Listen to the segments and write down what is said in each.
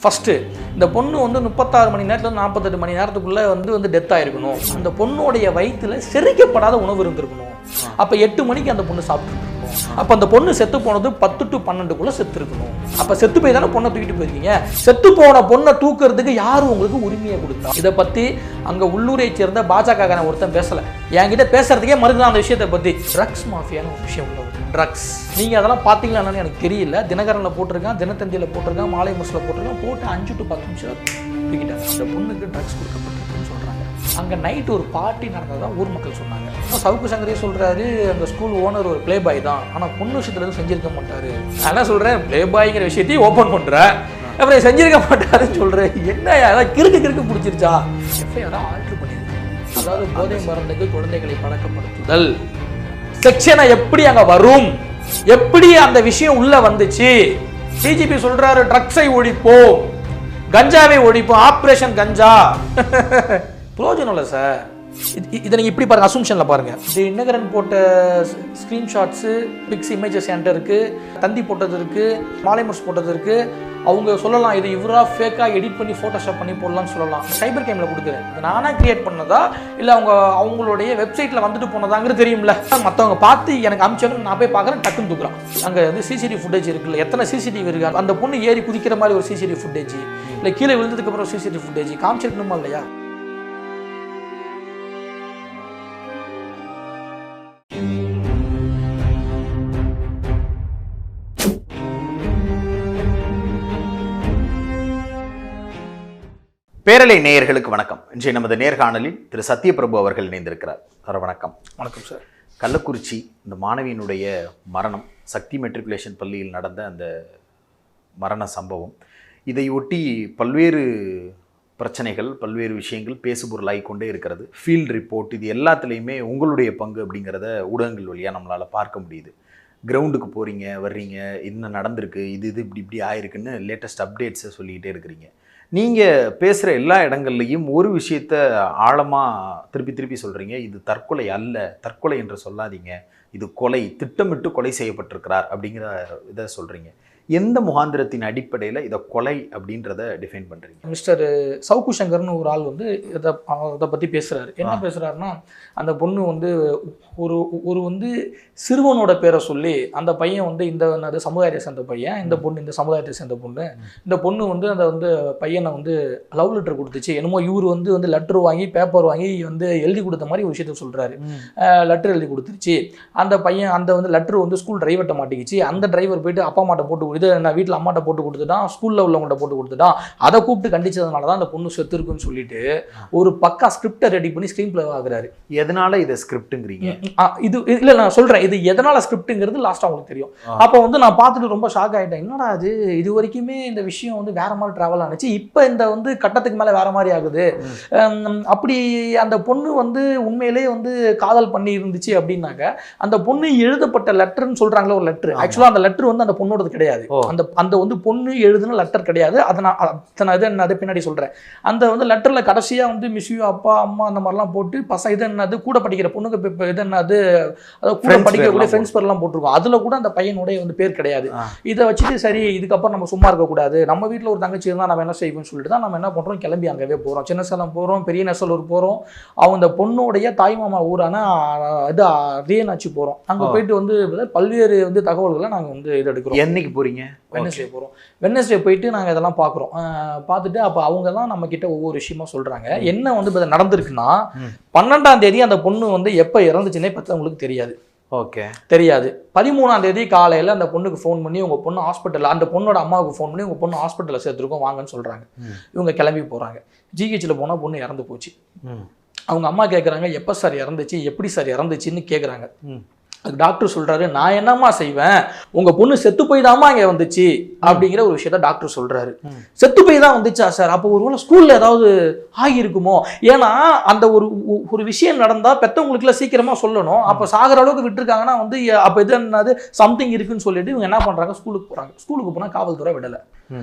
First இந்த பொண்ணு வந்து 36 மணி நேரத்தில் 48 மணி நேரத்துக்குள்ளே வந்து டெத் ஆகிருக்கணும். அந்த பொண்ணுடைய வயிற்றில் செரிக்கப்படாத உணவு இருந்திருக்கணும். அப்போ 8 மணிக்கு அந்த பொண்ணு சாப்பிட்டுருக்கணும். அப்போ அந்த பொண்ணு செத்து போனது 10 to 12 செத்து இருக்கணும். அப்போ செத்து போய் தானே பொண்ணை தூக்கிட்டு போயிருக்கீங்க. செத்து போன பொண்ணை தூக்குறதுக்கு யாரும் உங்களுக்கு உரிமையை கொடுத்தா? இதை பற்றி அங்கே உள்ளூரை சேர்ந்த பாஜக ஒருத்தன் பேசலை. என்கிட்ட பேசுறதுக்கே மறுக்கலாம் அந்த விஷயத்தை பற்றி. ட்ரக்ஸ் மாஃபியான ஒரு விஷயம் உள்ள ட்ரக்ஸ் நீங்கள் அதெல்லாம் பார்த்தீங்களா என்னன்னு எனக்கு தெரியல. தினகரனில் போட்டிருக்கான், தினத்தந்தியில் போட்டிருக்கான், மாலை முரசில் போட்டிருக்கான். போட்டு 5 to 10 நிமிஷம் தூக்கிட்டாங்க. அந்த பொண்ணுக்கு ட்ரக்ஸ் கொடுக்கப்பட்டிருக்குன்னு சொல்கிறாங்க. அங்கே நைட்டு ஒரு பார்ட்டி நடந்ததான் ஊர் மக்கள் சொன்னாங்க. சவுக்கு சங்கரே சொல்கிறாரு, அந்த ஸ்கூல் ஓனர் ஒரு பிளே பாய் தான், ஆனால் பொண்ணு விஷயத்துல எதுவும் செஞ்சிருக்க மாட்டார். நான் என்ன சொல்கிறேன், பிளே பாய்ங்கிற விஷயத்தையும் ஓப்பன் பண்ணுறேன், அப்புறம் செஞ்சிருக்க மாட்டாருன்னு சொல்கிறேன். என்ன ஏதாவது கிறுக்கு பிடிச்சிருச்சா? எஃப்ஐஆரை ஆல்ட்ரு பண்ணியிருக்கு. அதாவது போதை மருந்துக்கு குழந்தைகளை பழக்கப்படுத்துதல் செக்ஷனை எப்படி அங்கே வரும், எப்படி அந்த விஷயம் உள்ள வந்துச்சு. டிஜிபி சொல்றாரு ட்ரக்ஸை ஒழிப்போம், கஞ்சாவை ஒழிப்போம், ஆப்ரேஷன் கஞ்சா. பிரயோஜனம் இல்லை சார். இதை நீங்கள் இப்படி பாருங்க, அசம்ஷன்ல பாருங்க. தினகரன் போட்ட ஸ்க்ரீன்ஷாட்ஸு, பிக்ஸ், இமேஜஸ் என்கிட்ட இருக்கு, தந்தி போட்டது இருக்கு, மாலை முரசு போட்டது இருக்கு. அவங்க சொல்லலாம் இது இவரா ஃபேக்காக எடிட் பண்ணி ஃபோட்டோஷாப் பண்ணி போடலாம்னு சொல்லலாம். சைபர் கேமில் கொடுக்குறேன். இது நானாக கிரியேட் பண்ணதா இல்லை அவங்களுடைய வெப்சைட்டில் வந்துட்டு போனதாங்கிறது தெரியும்ல. மற்றவங்க பார்த்து எனக்கு அனுப்பிச்சாங்க, நான் போய் பார்க்குறேன், டக்குன்னு தூக்குறான். அங்கே வந்து சிசிடிவி ஃபுட்டேஜ் இருக்குல்ல, எத்தனை சிசிடிவி இருக்கு. அந்த பொண்ணு ஏறி குதிக்கிற மாதிரி ஒரு சிசிடிவி ஃபுட்டேஜ், இல்லை கீழே விழுந்ததுக்கப்புறம் சிசிடிவி ஃபுட்டேஜ் காமிச்சிருக்கணுமா இல்லையா? பேரலை நேயர்களுக்கு வணக்கம். இன்றைய நமது நேர்காணலில் திரு சத்யபிரபு அவர்கள் இணைந்திருக்கிறார். சார் வணக்கம். வணக்கம் சார். கள்ளக்குறிச்சி இந்த மாணவியினுடைய மரணம், சக்தி மெட்ரிகுலேஷன் பள்ளியில் நடந்த அந்த மரண சம்பவம், இதையொட்டி பல்வேறு பிரச்சனைகள், பல்வேறு விஷயங்கள் பேசுபொருளாகி கொண்டே இருக்கிறது. ஃபீல்டு ரிப்போர்ட், இது எல்லாத்துலேயுமே உங்களுடைய பங்கு அப்படிங்கிறத ஊடகங்கள் வழியாக நம்மளால் பார்க்க முடியுது. கிரவுண்டுக்கு போகிறீங்க, வர்றீங்க, என்ன நடந்திருக்கு, இது இப்படி ஆயிருக்குன்னு லேட்டஸ்ட் அப்டேட்ஸை சொல்லிக்கிட்டே இருக்கிறீங்க. நீங்கள் பேசுகிற எல்லா இடங்கள்லையும் ஒரு விஷயத்த ஆழமாக திருப்பி சொல்கிறீங்க. இது தற்கொலை அல்ல, தற்கொலை என்று சொல்லாதீங்க, இது கொலை, திட்டமிட்டு கொலை செய்யப்பட்டிருக்கிறார் அப்படிங்கிற இதை சொல்கிறீங்க. எந்த முகாந்திரத்தின் அடிப்படையில் இதை கொலை அப்படின்றத டிஃபைன் பண்ணுறீங்க? மிஸ்டர் சவுக்கு சங்கர்னு ஒரு ஆள் வந்து இதை பற்றி பேசுகிறாரு. என்ன பேசுகிறாருன்னா, அந்த பொண்ணு வந்து ஒரு வந்து சிறுவனோட பேரை சொல்லி, அந்த பையன் வந்து இந்த சமுதாயத்தை சேர்ந்த பையன், இந்த பொண்ணு இந்த சமுதாயத்தை சேர்ந்த பொண்ணு, இந்த பொண்ணு வந்து அந்த வந்து பையனை வந்து லவ் லெட்டர் கொடுத்துச்சு. என்னமோ இவர் வந்து லெட்டர் வாங்கி பேப்பர் வாங்கி வந்து எழுதி கொடுத்த மாதிரி ஒரு விஷயத்த சொல்கிறாரு. லெட்டர் எழுதி கொடுத்துருச்சு. அந்த பையன் அந்த வந்து லெட்டர் வந்து ஸ்கூல் டிரைவர்கிட்ட மாட்டிக்கிச்சு. அந்த டிரைவர் போயிட்டு அப்பா அம்மாட்ட போட்டு, இதை நான் வீட்டில் அம்மாட்ட போட்டு கொடுத்துட்டான், ஸ்கூலில் உள்ளவங்கள்ட்ட போட்டு கொடுத்துட்டான், அதை கூப்பிட்டு கண்டிச்சதுனால தான் அந்த பொண்ணு செத்து இருக்குன்னு சொல்லிட்டு ஒரு பக்கா ஸ்கிரிப்டை ரெடி பண்ணி ஸ்க்ரீன் பிளே ஆகுறாரு. எதனால இதை ஸ்கிரிப்டுங்கிறீங்க? இது இல்லை, நான் சொல்கிறேன், இது எதனால ஸ்கிரிப்டுங்கிறது லாஸ்ட்டாக அவங்களுக்கு தெரியும். அப்போ வந்து நான் பார்த்துட்டு ரொம்ப ஷாக் ஆகிட்டேன். என்னடா இது வரைக்குமே இந்த விஷயம் வந்து வேற மாதிரி ட்ராவல் ஆனிச்சு, இப்போ இந்த வந்து கட்டத்துக்கு மேலே வேற மாதிரி ஆகுது. அப்படி அந்த பொண்ணு வந்து உண்மையிலே வந்து காதல் பண்ணி இருந்துச்சு அப்படின்னாக்க, அந்த பொண்ணு எழுதப்பட்ட லெட்டர்னு சொல்றாங்களே ஒரு லெட்டர், ஆக்சுவலாக அந்த லெட்டர் வந்து அந்த பொண்ணோடது கிடையாது. அந்த வந்து பொண்ணு எழுதுன லெட்டர் கிடையாது. அதை பின்னாடி சொல்றேன். அந்த வந்து லெட்டர்ல கடைசியா வந்து மிஸ் யூ அப்பா அம்மா அந்த மாதிரிலாம் போட்டு இது என்னது கூட படிக்கிற பொண்ணுக்கு இது என்னது, அதாவது கூட படிக்கக்கூடிய ஃப்ரெண்ட்ஸ் பேர்லாம் போட்டிருக்கோம். அதுல கூட அந்த பையனுடைய வந்து பேர் கிடையாது. இதை வச்சுட்டு சரி இதுக்கப்புறம் நம்ம சும்மா இருக்கக்கூடாது, நம்ம வீட்டில் ஒரு தங்கச்சி இருந்தால் நம்ம என்ன செய்வோம்னு சொல்லிட்டு தான் நம்ம என்ன பண்றோம், கிளம்பி அங்கவே போறோம். சின்ன சேலம் போறோம், பெரிய நெசலூர் போறோம், அவங்க பொண்ணுடைய தாய்மாமா ஊரான இது ரியனாச்சி போறோம். அங்க போயிட்டு வந்து பல்வேறு வந்து தகவல்களை நாங்கள் வந்து இது எடுக்கிறோம். என்னைக்கு போறீங்க? வெட்னஸ்டே போகிறோம். வெட்னஸ்டே போயிட்டு நாங்கள் இதெல்லாம் பார்க்குறோம். பார்த்துட்டு அப்போ அவங்க தான் நம்ம கிட்ட ஒவ்வொரு விஷயமா சொல்கிறாங்க. என்ன வந்து இப்போ நடந்திருக்குன்னா, 12ஆம் தேதி அந்த பொண்ணு வந்து எப்போ இறந்துச்சுன்னே பற்றவங்களுக்கு தெரியாது. ஓகே, தெரியாது. 13ஆம் தேதி காலையில் அந்த பொண்ணுக்கு ஃபோன் பண்ணி, உங்கள் பொண்ணு ஹாஸ்பிட்டலில், அந்த பொண்ணோட அம்மாவுக்கு ஃபோன் பண்ணி, உங்கள் பொண்ணு ஹாஸ்பிட்டலில் சேர்த்துருக்கோம் வாங்கன்னு சொல்கிறாங்க. இவங்க கிளம்பி போகிறாங்க. ஜிஹெச்சில் போனால் பொண்ணு இறந்து போச்சு. அவங்க அம்மா கேட்குறாங்க, எப்போ சார் இறந்துச்சு, எப்படி சார் இறந்துச்சுன்னு கேட்குறாங்க. டாக்டர் சொல்றாரு, நான் என்னம்மா செய்வேன், உங்க பொண்ணு செத்து போய் தாமா இங்க வந்துச்சு அப்படிங்கிற ஒரு விஷயத்த டாக்டர் சொல்றாரு. செத்து போய் தான் வந்துச்சா சார்? அப்போ ஒருவேளை ஸ்கூல்ல ஏதாவது ஆகியிருக்குமோ? ஏன்னா அந்த ஒரு விஷயம் நடந்தா பெத்தவங்களுக்குலாம் சீக்கிரமா சொல்லணும். அப்ப சாகிற அளவுக்கு விட்டுருக்காங்கன்னா வந்து அப்ப இது என்னது சம்திங் இருக்குன்னு சொல்லிட்டு இவங்க என்ன பண்றாங்க, ஸ்கூலுக்கு போறாங்க. ஸ்கூலுக்கு போனா காவல்துறை விடல.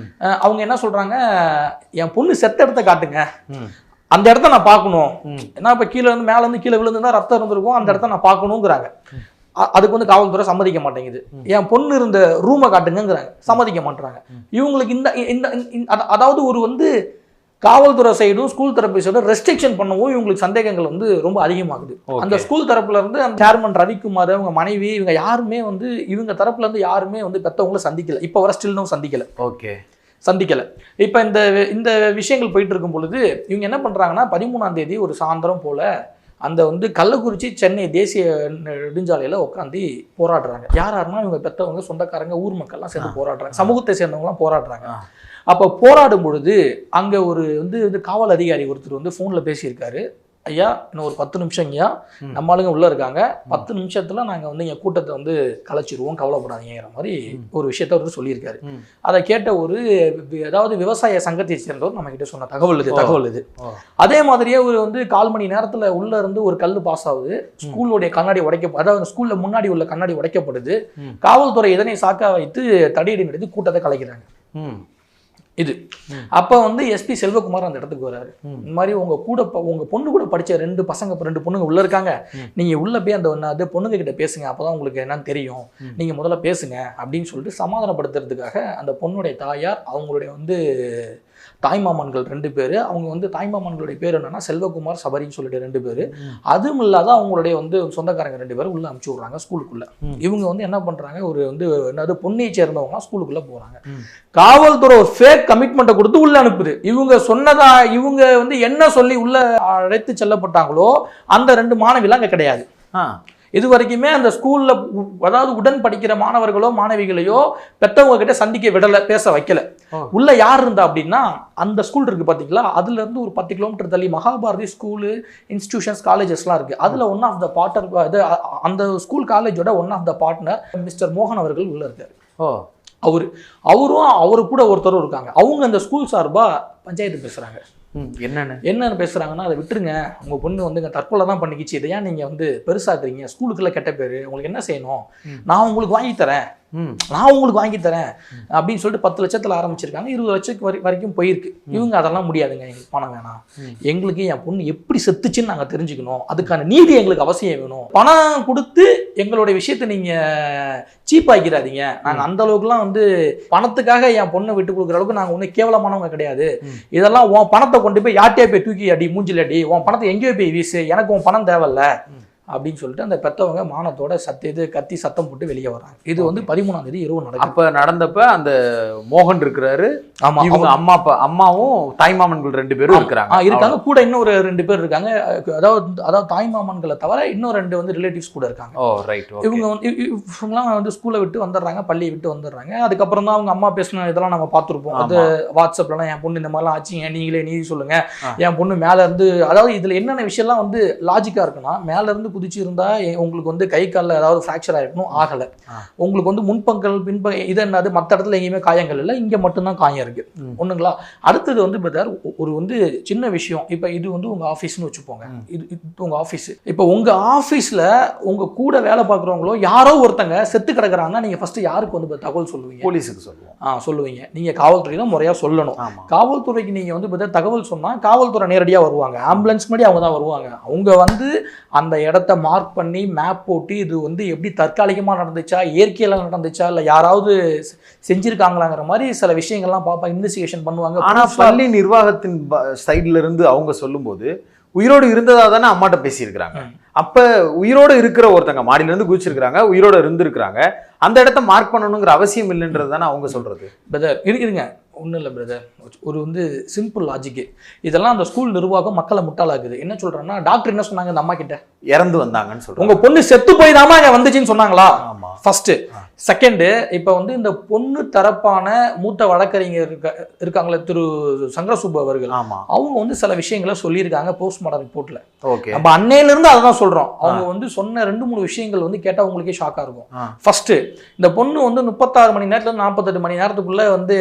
அவங்க என்ன சொல்றாங்க, என் பொண்ணு செத்த இடத்த காட்டுங்க, அந்த இடத்த நான் பார்க்கணும். ஏன்னா இப்ப கீழே இருந்து மேல இருந்து கீழே விழுந்துதான் ரத்தம் இருந்திருக்கும், அந்த இடத்த நான் பார்க்கணுங்கிறாங்க. அதுக்கு வந்து காவல்துறை சம்மதிக்க மாட்டேங்குது. என் பொண்ணு இருந்த ரூமை காட்டுங்கிறாங்க, சம்மதிக்க மாட்டுறாங்க. இவங்களுக்கு அதாவது ஒரு வந்து காவல்துறை சைடும் ஸ்கூல் தெரப்பி சைடும் ரெஸ்ட்ரிக்ஷன் பண்ணவும் இவங்களுக்கு சந்தேகங்கள் வந்து ரொம்ப அதிகமாகுது. அந்த ஸ்கூல் தரப்புல இருந்து அந்த சேர்மன் ரவிக்குமார், அவங்க மனைவி, இவங்க யாருமே வந்து இவங்க தரப்புல இருந்து யாருமே வந்து பெற்றவங்களை சந்திக்கல. இப்போ வர ஸ்டில்னும் சந்திக்கல. சந்திக்கல. இப்போ இந்த விஷயங்கள் போயிட்டு இருக்கும் பொழுது இவங்க என்ன பண்றாங்கன்னா 13ஆம் தேதி ஒரு சாயந்தரம் போல அந்த வந்து கள்ளக்குறிச்சி சென்னை தேசிய நெடுஞ்சாலையில உட்காந்து போராடுறாங்க. யாருன்னா இவங்க பெற்றவங்க, சொந்தக்காரங்க, ஊர் மக்கள்லாம் சேர்ந்து போராடுறாங்க. சமூகத்தை சேர்ந்தவங்கலாம் போராடுறாங்க. அப்போ போராடும் பொழுது அங்கே ஒரு வந்து காவல் அதிகாரி ஒருத்தர் வந்து ஃபோனில் பேசியிருக்காரு. ஐயா, இன்னும் ஒரு 10 நிமிஷம் ஐயா, நம்ம ஆளுங்க உள்ளே இருக்காங்க, 10 நிமிஷத்தில் நாங்கள் வந்து எங்கள் கூட்டத்தை வந்து கலைச்சிருவோம், கவலைப்படாதீங்கிற மாதிரி ஒரு விஷயத்த அவர் சொல்லியிருக்காரு. அதை கேட்ட அதாவது விவசாய சங்கத்தை சேர்ந்தவர் நம்ம கிட்ட சொன்ன தகவல் இது. அதே மாதிரியே ஒரு வந்து 1/4 மணி நேரத்தில் உள்ள இருந்து ஒரு கல் பாஸ் ஆகுது. ஸ்கூலுடைய கண்ணாடி அதாவது ஸ்கூல்ல முன்னாடி உள்ள கண்ணாடி உடைக்கப்படுது. காவல்துறை இதனை சாக்கா வைத்து தடியடி நடத்தி கூட்டத்தை கலைக்கிறாங்க. இது அப்போ வந்து எஸ்பி செல்வகுமார் அந்த இடத்துக்கு வராரு. இந்த மாதிரி உங்க பொண்ணு கூட படிச்ச 2 பொண்ணுங்க உள்ள இருக்காங்க, நீங்க உள்ள போய் அந்த பொண்ணுங்க கிட்ட பேசுங்க, அப்பதான் உங்களுக்கு என்னன்னு தெரியும், நீங்க முதல்ல பேசுங்க அப்படின்னு சொல்லிட்டு சமாதானப்படுத்துறதுக்காக அந்த பொண்ணுடைய தாயார், அவங்களுடைய வந்து தாய்மாமன்கள் 2 பேர், அவங்க வந்து தாய்மாமன்களுடைய பேர் என்னன்னா செல்வகுமார், சபரின்னு சொல்லிட்டு 2 பேர். அதுவும் இல்லாத அவங்களுடைய வந்து சொந்தக்காரங்க 2 பேர் உள்ள அனுப்பிச்சு விடுறாங்க ஸ்கூலுக்குள்ள. இவங்க வந்து என்ன பண்றாங்க, ஒரு வந்து என்னது பொண்ணையை சேர்ந்தவங்க ஸ்கூலுக்குள்ள போறாங்க. காவல்துறை ஒரு ஃபேக் கமிட்மெண்ட்டை கொடுத்து உள்ள அனுப்புது. இவங்க வந்து என்ன சொல்லி உள்ள அழைத்து செல்லப்பட்டாங்களோ அந்த 2 மாணவிலாம் அங்க கிடையாது. இது வரைக்குமே அந்த ஸ்கூல்ல அதாவது உடன் படிக்கிற மாணவர்களோ மாணவிகளையோ பெற்றவங்க கிட்ட சந்திக்க விடல, பேச வைக்கல. உள்ள யார் இருந்தா அப்படின்னா அந்த ஸ்கூல் இருக்கு பாத்தீங்களா, அதுல இருந்து ஒரு 10 கிலோமீட்டர் தள்ளி மகாபாரதி ஸ்கூலு, இன்ஸ்டிடியூஷன்ஸ், காலேஜஸ்லாம் இருக்கு. அதுல ஒன் ஆஃப் த பார்ட்னர், அந்த ஸ்கூல் காலேஜோட one of the partner mister மோகன் அவர்கள் உள்ள இருக்காரு. அவரு கூட ஒருத்தரும் இருக்காங்க. அவங்க அந்த ஸ்கூல் சார்பா பஞ்சாயத்து பேசுறாங்க. என்னன்னு பேசுறாங்கன்னா, அதை விட்டுருங்க, உங்க பொண்ணு வந்து தற்கொலை தான் பண்ணிக்கிச்சு, இதையா நீங்க வந்து பெருசாக்குறீங்க, ஸ்கூலுக்குள்ள கெட்ட பேரு, உங்களுக்கு என்ன செய்யணும், நான் உங்களுக்கு வாங்கி தரேன் அப்படின்னு சொல்லிட்டு 10 லட்சத்துல ஆரம்பிச்சிருக்காங்க. 20 லட்சம் வரைக்கும் போயிருக்கு. இவங்க அதெல்லாம் முடியாதுங்க, எங்களுக்கு பணம் வேணாம், எங்களுக்கு என் பொண்ணு எப்படி செத்துச்சுன்னு நாங்க தெரிஞ்சுக்கணும், அதுக்கான நீதி எங்களுக்கு அவசியம் வேணும், பணம் கொடுத்து எங்களுடைய விஷயத்த நீங்க சீப் ஆக்கிடாதீங்க, நாங்க அந்த அளவுக்குலாம் வந்து பணத்துக்காக என் பொண்ணை விட்டு கொடுக்குற அளவுக்கு நாங்க ஒன்றும் கேவலமானவங்க கிடையாது, இதெல்லாம் உன் பணத்தை கொண்டு போய் யார்ட்டையே போய் தூக்கி அடி, மூஞ்சில் அடி, உன் பணத்தை எங்கேயோ போய் வீசு, எனக்கு உன் பணம் தேவையில்ல அப்படின்னு சொல்லிட்டு அந்த பெற்றவங்க மானத்தோட கத்தி சத்தம் போட்டு வெளியே வராங்க. இது வந்து 13ஆம் தேதி இரவு நடக்கும். அப்ப நடந்தப்ப அந்த மோகன் இருக்கிறாரு, இவங்க அம்மாவும் தாய்மாமன்கள் 2 பேரும் இருக்காங்க, கூட இன்னொரு 2 பேர் இருக்காங்க. அதாவது தாய்மாமன்களை தவிர இன்னும் 2 வந்து ரிலேட்டிவ்ஸ் கூட இருக்காங்க. இவங்கலாம் வந்து ஸ்கூலை விட்டு வந்துடுறாங்க, பள்ளியை விட்டு வந்துடுறாங்க. அதுக்கப்புறம் தான் அவங்க அம்மா பேசின இதெல்லாம் நம்ம பார்த்துருப்போம். அது வாட்ஸ்அப்லாம் என் பொண்ணு இந்த மாதிரிலாம் ஆச்சுங்க, நீங்களே நீதி சொல்லுங்க, என் பொண்ணு மேல இருந்து, அதாவது இதுல என்னென்ன விஷயம்லாம் வந்து லாஜிக்கா இருக்குன்னா, மேல இருந்து குதிச்சு இருந்தா உங்களுக்கு வந்து கை காலில் ஏதாவது ஃப்ராக்சர் ஆயிருக்கணும், ஆகலை. உங்களுக்கு வந்து முன்பங்கள் இது என்னது, மற்ற இடத்துல எங்கேயுமே காயங்கள் இல்லை, இங்க மட்டும்தான் காயம் இருக்கு. ஒண்ணுங்களா. அடுத்தது வந்து பிரதர் ஒரு வந்து சின்ன விஷயம். இப்ப இது வந்து உங்க ஆஃபீஸ்னு வச்சுப்போங்க, இது உங்க ஆஃபீஸ். இப்ப உங்க ஆஃபீஸ்ல உங்க கூட வேலை பார்க்குறவங்களோ யாரோ ஒருத்தங்க செத்து கிடக்குறாங்கன்னா நீங்க ஃபர்ஸ்ட் யாருக்கு வந்து தகவல் சொல்லுவீங்க? போலீஸுக்கு சொல்லுவோம். சொல்லுவீங்க. நீங்க காவல்துறை தான் முறையா சொல்லணும். காவல்துறைக்கு நீங்க வந்து தகவல் சொன்னா காவல்துறை நேரடியா வருவாங்க, ஆம்புலன்ஸ் முன்னாடி அவங்க தான் வருவாங்க. அவங்க வந்து அந்த இடத்த மார்க் பண்ணி மேப் போட்டு இது வந்து எப்படி தற்காலிகமா நடந்துச்சா, இயற்கையில நடந்துச்சா, இல்ல யாராவது செஞ்சிருக்காங்களாங்கிற மாதிரி சில விஷயங்கள்லாம் பார்ப்பாங்க, இன்வெஸ்டிகேஷன் பண்ணுவாங்க. ஆனா பள்ளி நிர்வாகத்தின் சைட்ல இருந்து அவங்க சொல்லும்போது உயிரோடு இருந்ததா தானே அம்மாட்ட பேசியிருக்கிறாங்க. அப்ப உயிரோடு இருக்கிற ஒருத்தங்க மாடியில இருந்து குதிச்சிருக்கிறாங்க, உயிரோட இருந்திருக்கிறாங்க, அந்த இடத்த மார்க் பண்ணணுங்கிற அவசியம் இல்லைன்றது தானே அவங்க சொல்றது. பிரதர் இருங்க, ஒன்றும் இல்லை பிரதர், ஒரு வந்து சிம்பிள் லாஜிக்கு. இதெல்லாம் அந்த ஸ்கூல் நிர்வாகம் மக்களை முட்டாளாக்குது. என்ன சொல்றேன்னா, டாக்டர் என்ன சொன்னாங்க அந்த அம்மா கிட்ட, இறந்து வந்தாங்கன்னு சொல்றாங்க. உங்க பொண்ணு செத்து போய் தாமா அங்க வந்துச்சுன்னு சொன்னாங்களா? ஃபர்ஸ்ட். செகண்டு, இப்போ வந்து இந்த பொண்ணு தரப்பான மூத்த வழக்கறிஞர் இருக்காங்களே திரு சங்கரசுப்பு அவர்கள், அவங்க வந்து சில விஷயங்களை சொல்லியிருக்காங்க போஸ்ட்மார்டம் ரிப்போர்ட்ல. நம்ம அன்னையில இருந்து அதை தான் சொல்றோம். அவங்க வந்து சொன்ன 2-3 விஷயங்கள் வந்து கேட்டா உங்களுக்கே ஷாக்கா இருக்கும். ஃபர்ஸ்ட், இந்த பொண்ணு வந்து 36 மணி நேரத்துல 48 மணி நேரத்துக்குள்ள வந்து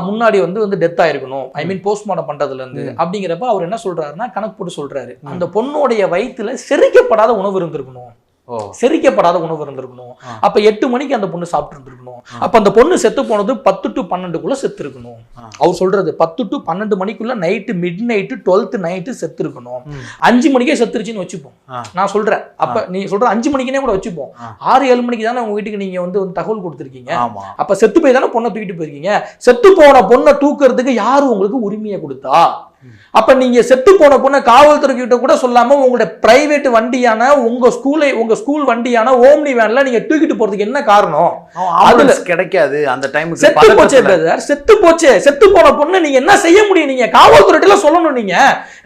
முன்னாடி வந்து டெத் ஆயிருக்கணும், ஐ மீன் போஸ்ட்மார்டம் பண்றதுல இருந்து. அப்படிங்கிறப்ப அவர் என்ன சொல்றாருன்னா, கணக்கு போட்டு சொல்றாரு, அந்த பொண்ணுடைய வயிற்றுல செரிக்கப்படாத உணவு இருந்திருக்கணும். செரிக்கப்படாத உணவு இருந்திருக்கணும். அப்ப 8 மணிக்கு அந்த பொண்ணு சாப்பிட்டு இருந்திருக்கணும். அப்ப அந்த பொண்ணு செத்து போனது 10 to 12 செத்து இருக்கணும். அவர் சொல்றது 10 to 12 மணிக்குள்ள night mid night 12th night செத்து இருக்கணும். 5 மணிக்கே செத்துருச்சுன்னு வச்சுப்போம். நான் சொல்றேன், அப்ப நீ சொல்ற 5 மணிக்குனே கூட வச்சுப்போம். 6-7 மணிக்கு தானே உங்க வீட்டுக்கு நீங்க வந்து தகவல் கொடுத்துருக்கீங்க. அப்ப செத்து போய் தானே பொண்ணை தூக்கிட்டு போயிருக்கீங்க. செத்து போன பொண்ணை தூக்குறதுக்கு யாரு உங்களுக்கு உரிமையை கொடுத்தா? அப்ப நீங்க செத்து போன பொண்ணை காவல்துறை கிட்ட கூட சொல்லாம உங்களுடைய பிரைவேட் வண்டியான உங்க ஸ்கூல் வண்டியான ஓம்னி வேன்ல நீங்க தூக்கிட்டு போறதுக்கு என்ன காரணம்? அதுல கிடைக்காது. அந்த டைமுக்கு செத்து போச்சே பிரதர், செத்து போச்சே. செத்து போன பொண்ணு நீங்க என்ன செய்ய முடியும்? நீங்க காவல்துறையில சொல்லணும். நீங்க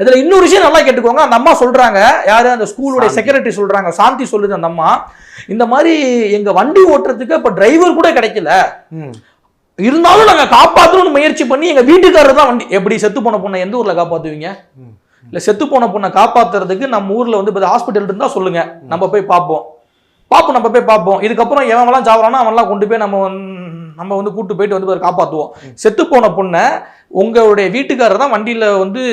இதுல இன்னொரு விஷயம் நல்லா கேட்டுக்கோங்க. அந்த அம்மா சொல்றாங்க, யாரு அந்த ஸ்கூலுடைய செக்ரட்டரி சொல்றாங்க, சாந்தி சொல்லுது அந்த அம்மா, இந்த மாதிரி எங்க வண்டி ஓட்டுறதுக்கு இப்ப டிரைவர் கூட கிடைக்கல, இருந்தாலும் நாங்க காப்பாற்றணும்னு முயற்சி பண்ணி எங்க வீட்டுக்காரர் தான் வண்டி. எப்படி செத்து போன பொண்ணை எந்த ஊர்ல காப்பாத்துவீங்க? இல்ல செத்து போன பொண்ணை காப்பாத்துறதுக்கு நம்ம ஊர்ல வந்து ஹாஸ்பிட்டல் இருந்தா சொல்லுங்க, நம்ம போய் பார்ப்போம். இதுக்கப்புறம் எவன்லாம் சாவறானோ அவன்லாம் கொண்டு போய் நம்ம வந்து கூட்டு போயிட்டு வந்து காப்பாத்துவோம். செத்து போன பொண்ணை உங்களுடைய வீட்டுக்காரர் தான் வண்டியில வந்து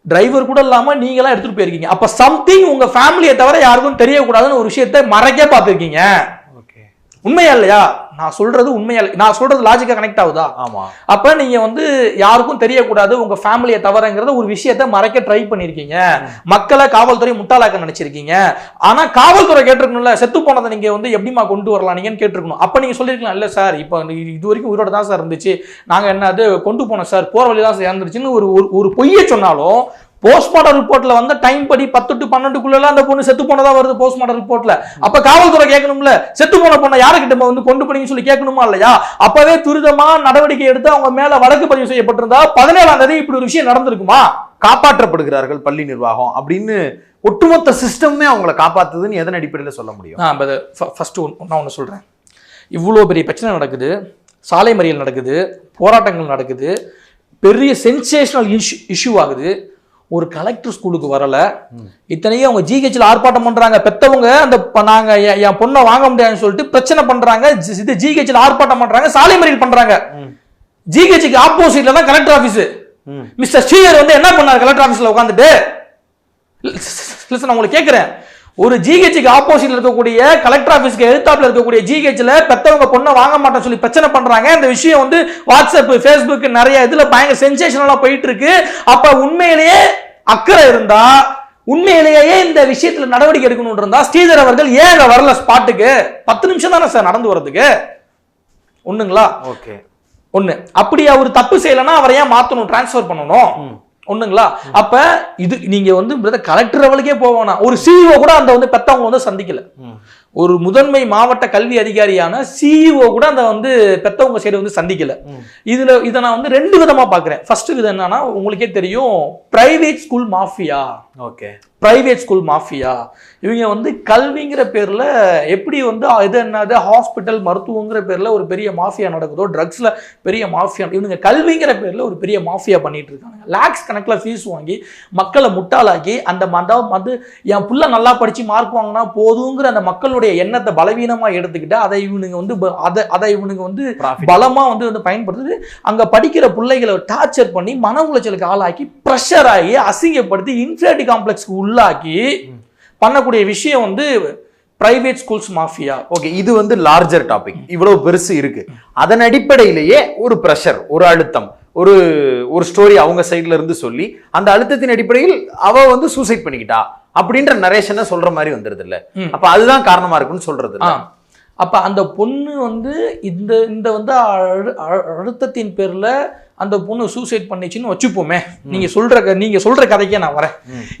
டிரைவர் கூட இல்லாம நீங்க எல்லாம் எடுத்துட்டு போயிருக்கீங்க. அப்ப சம்திங் உங்க ஃபேமிலியை தவிர யாருக்கும் தெரியக்கூடாதுன்னு ஒரு விஷயத்தை மறைக்க பார்த்திருக்கீங்க. உண்மையா இல்லையா? நான் சொல்றது உண்மையா? நான் சொல்றது லாஜிக்கா கனெக்ட் ஆகுதா? ஆமா. அப்ப நீங்க வந்து யாருக்கும் தெரியக்கூடாது உங்க ஃபேமிலியை தவிரங்கிறத ஒரு விஷயத்தை மறைக்க ட்ரை பண்ணிருக்கீங்க. மக்களை காவல்துறை முட்டாளாக்க நினைச்சிருக்கீங்க. ஆனா காவல்துறை கேட்டிருக்கணும்ல, செத்து போனதை நீங்க வந்து எப்படிமா கொண்டு வரலாம் நீங்கன்னு கேட்டிருக்கணும். அப்ப நீங்க சொல்லிருக்கலாம், இல்ல சார் இப்ப இது வரைக்கும் உயிரோட தான் சார் இருந்துச்சு, நாங்க என்ன அது கொண்டு போனோம் சார், போற வழிதான் சார் இறந்துருச்சுன்னு ஒரு பொய்யை சொன்னாலும் போஸ்ட்மார்டம் ரிப்போர்ட்ல வந்து டைம் படி 10 to 12 அந்த பொண்ணு செத்து போனதா வருது போஸ்ட்மார்டம் ரிப்போர்ட்ல. அப்ப காவல்துறை கேட்கணும்ல, செத்து போன பொண்ணை யாருக்கிட்ட வந்து கொண்டு போனீங்கன்னு சொல்லி கேட்கணுமா இல்லையா? அப்பவே துரிதமா நடவடிக்கை எடுத்து அவங்க மேல வழக்கு பதிவு செய்யப்பட்டிருந்தா 17ஆம் தேதி இப்படி ஒரு விஷயம் நடந்திருக்குமா? காப்பாற்றப்படுகிறார்கள் பள்ளி நிர்வாகம் அப்படின்னு ஒட்டுமொத்த சிஸ்டமே அவங்களை காப்பாத்துதுன்னு எதன் அடிப்படையில் சொல்ல முடியும்? ஃபர்ஸ்ட் நான் ஒன்று சொல்றேன். இவ்வளோ பெரிய பிரச்சனை நடக்குது, சாலை மறியல் நடக்குது, போராட்டங்கள் நடக்குது, பெரிய சென்சேஷனல் இஷ்யூ ஆகுது. ஒரு கலெக்டர் ஸ்கூலுக்கு வரல, இத்தனையும் அவங்க ஜிஹெச்ல ஆர்ப்பாட்டம் பண்றாங்க. பெத்தவங்க அந்த நாங்க என் பொண்ணை வாங்க முடியாதுன்னு சொல்லிட்டு பிரச்சனை பண்றாங்க, இது ஜிஹெச்ல ஆர்ப்பாட்டம் பண்றாங்க, சாலை மறியல் பண்றாங்க. ஜிஹெச்சுக்கு ஆப்போசிட்ல தான் கலெக்டர் ஆபீஸ். மிஸ்டர் ஸ்ரீதர் வந்து என்ன பண்ணாரு கலெக்டர் ஆபீஸ்ல உட்காந்துட்டு? நான் உங்களுக்கு கேட்கிறேன், ஒரு ஜிஹெச்சுக்கு ஆப்போசிட்ல இருக்கக்கூடிய கலெக்டர் ஆபீஸ்க்கு எதிர்த்தாப்புல இருக்கக்கூடிய ஜிஹெச்ல பெத்தவங்க பொண்ணை வாங்க மாட்டேன்னு சொல்லி பிரச்சனை பண்றாங்க. இந்த விஷயம் வந்து வாட்ஸ்அப், ஃபேஸ்புக் நிறைய இதுல பயங்கர சென்சேஷனலா போயிட்டு இருக்கு. அப்ப உண்மையிலேயே அக்கறை இருந்தா, உண்மையிலேயே இந்த விஷயத்துல நடவடிக்கை எடுக்கணும் இருந்தா ஸ்ரீதர் அவர்கள் ஏன் வரல ஸ்பாட்டுக்கு? 10 நிமிஷம் தானே சார் நடந்து வரதுக்கு. ஒண்ணுங்களா? ஓகே. ஒண்ணு. அப்படி அவர் தப்பு செய்யலன்னா அவரை ஏன் மாத்தணும், டிரான்ஸ்பர் பண்ணணும்? ஒண்ணுங்களா? அப்ப இது நீங்க வந்து கலெக்டர் லெவலுக்கே போவானா, ஒரு சிஇஓ கூட அந்த வந்து பெத்தவங்க வந்து சந்திக்கல. ஒரு முதன்மை மாவட்ட கல்வி அதிகாரியான சிஇஓ கூட அந்த வந்து பெத்தவங்க சைடு வந்து சந்திக்கல. இதை நான் வந்து 2 விதமா பாக்குறேன். ஃபர்ஸ்ட் விதம் என்னன்னா, உங்களுக்கே தெரியும், private school mafia. Okay, private school mafia. இவங்க வந்து கல்விங்கிற பேர்ல எப்படி வந்து இது என்னது ஹாஸ்பிட்டல் மருத்துவங்கிற பேர்ல ஒரு பெரிய மாஃபியா நடக்குதோ, ட்ரக்ஸ்ல பெரிய மாஃபியா, இவங்க கல்விங்கிற பேர்ல ஒரு பெரிய மாஃபியா பண்ணிட்டு இருக்காங்க. லேக்ஸ் கணக்கில் ஃபீஸ் வாங்கி மக்களை முட்டாளாக்கி அந்த வந்து என் புள்ள நல்லா படிச்சு மார்க் வாங்கினா போதுங்கிற அந்த மக்களுடைய எண்ணத்தை பலவீனமா எடுத்துக்கிட்டு அதை இவனுங்க வந்து அதை இவனுங்க வந்து பலமா வந்து பயன்படுத்துது. அங்க படிக்கிற பிள்ளைகளை டார்ச்சர் பண்ணி மன உளைச்சலுக்கு ஆளாக்கி பிரஷர் ஆகி அசிங்கப்படுத்தி இன்ஃபியாரிட்டி காம்ப்ளெக்ஸ்க்கு உள்ளாக்கி பண்ணக்கூடிய விஷயம் வந்து பிரைவேட் ஸ்கூல்ஸ் மாஃபியா. ஓகே, இது வந்து லார்ஜர் டாபிக், இவ்வளவு பெருசு இருக்கு. அதன் அடிப்படையிலேயே ஒரு பிரஷர், ஒரு அழுத்தம், ஒரு ஸ்டோரி அவங்க சைட்ல இருந்து சொல்லி அந்த அழுத்தத்தின் அடிப்படையில் அவ வந்து சூசைட் பண்ணிக்கிட்டா அப்படின்ற நரேஷனை சொல்ற மாதிரி வந்துருது இல்ல? அப்ப அதுதான் காரணமா இருக்குன்னு சொல்றது. அப்ப அந்த பொண்ணு வந்து இந்த வந்து அழுத்தத்தின் பேர்ல அந்த பொண்ணு சூசைட் பண்ணிச்சுன்னு வச்சுப்போமே. நீங்க சொல்ற கதைக்கே நான் வரேன்.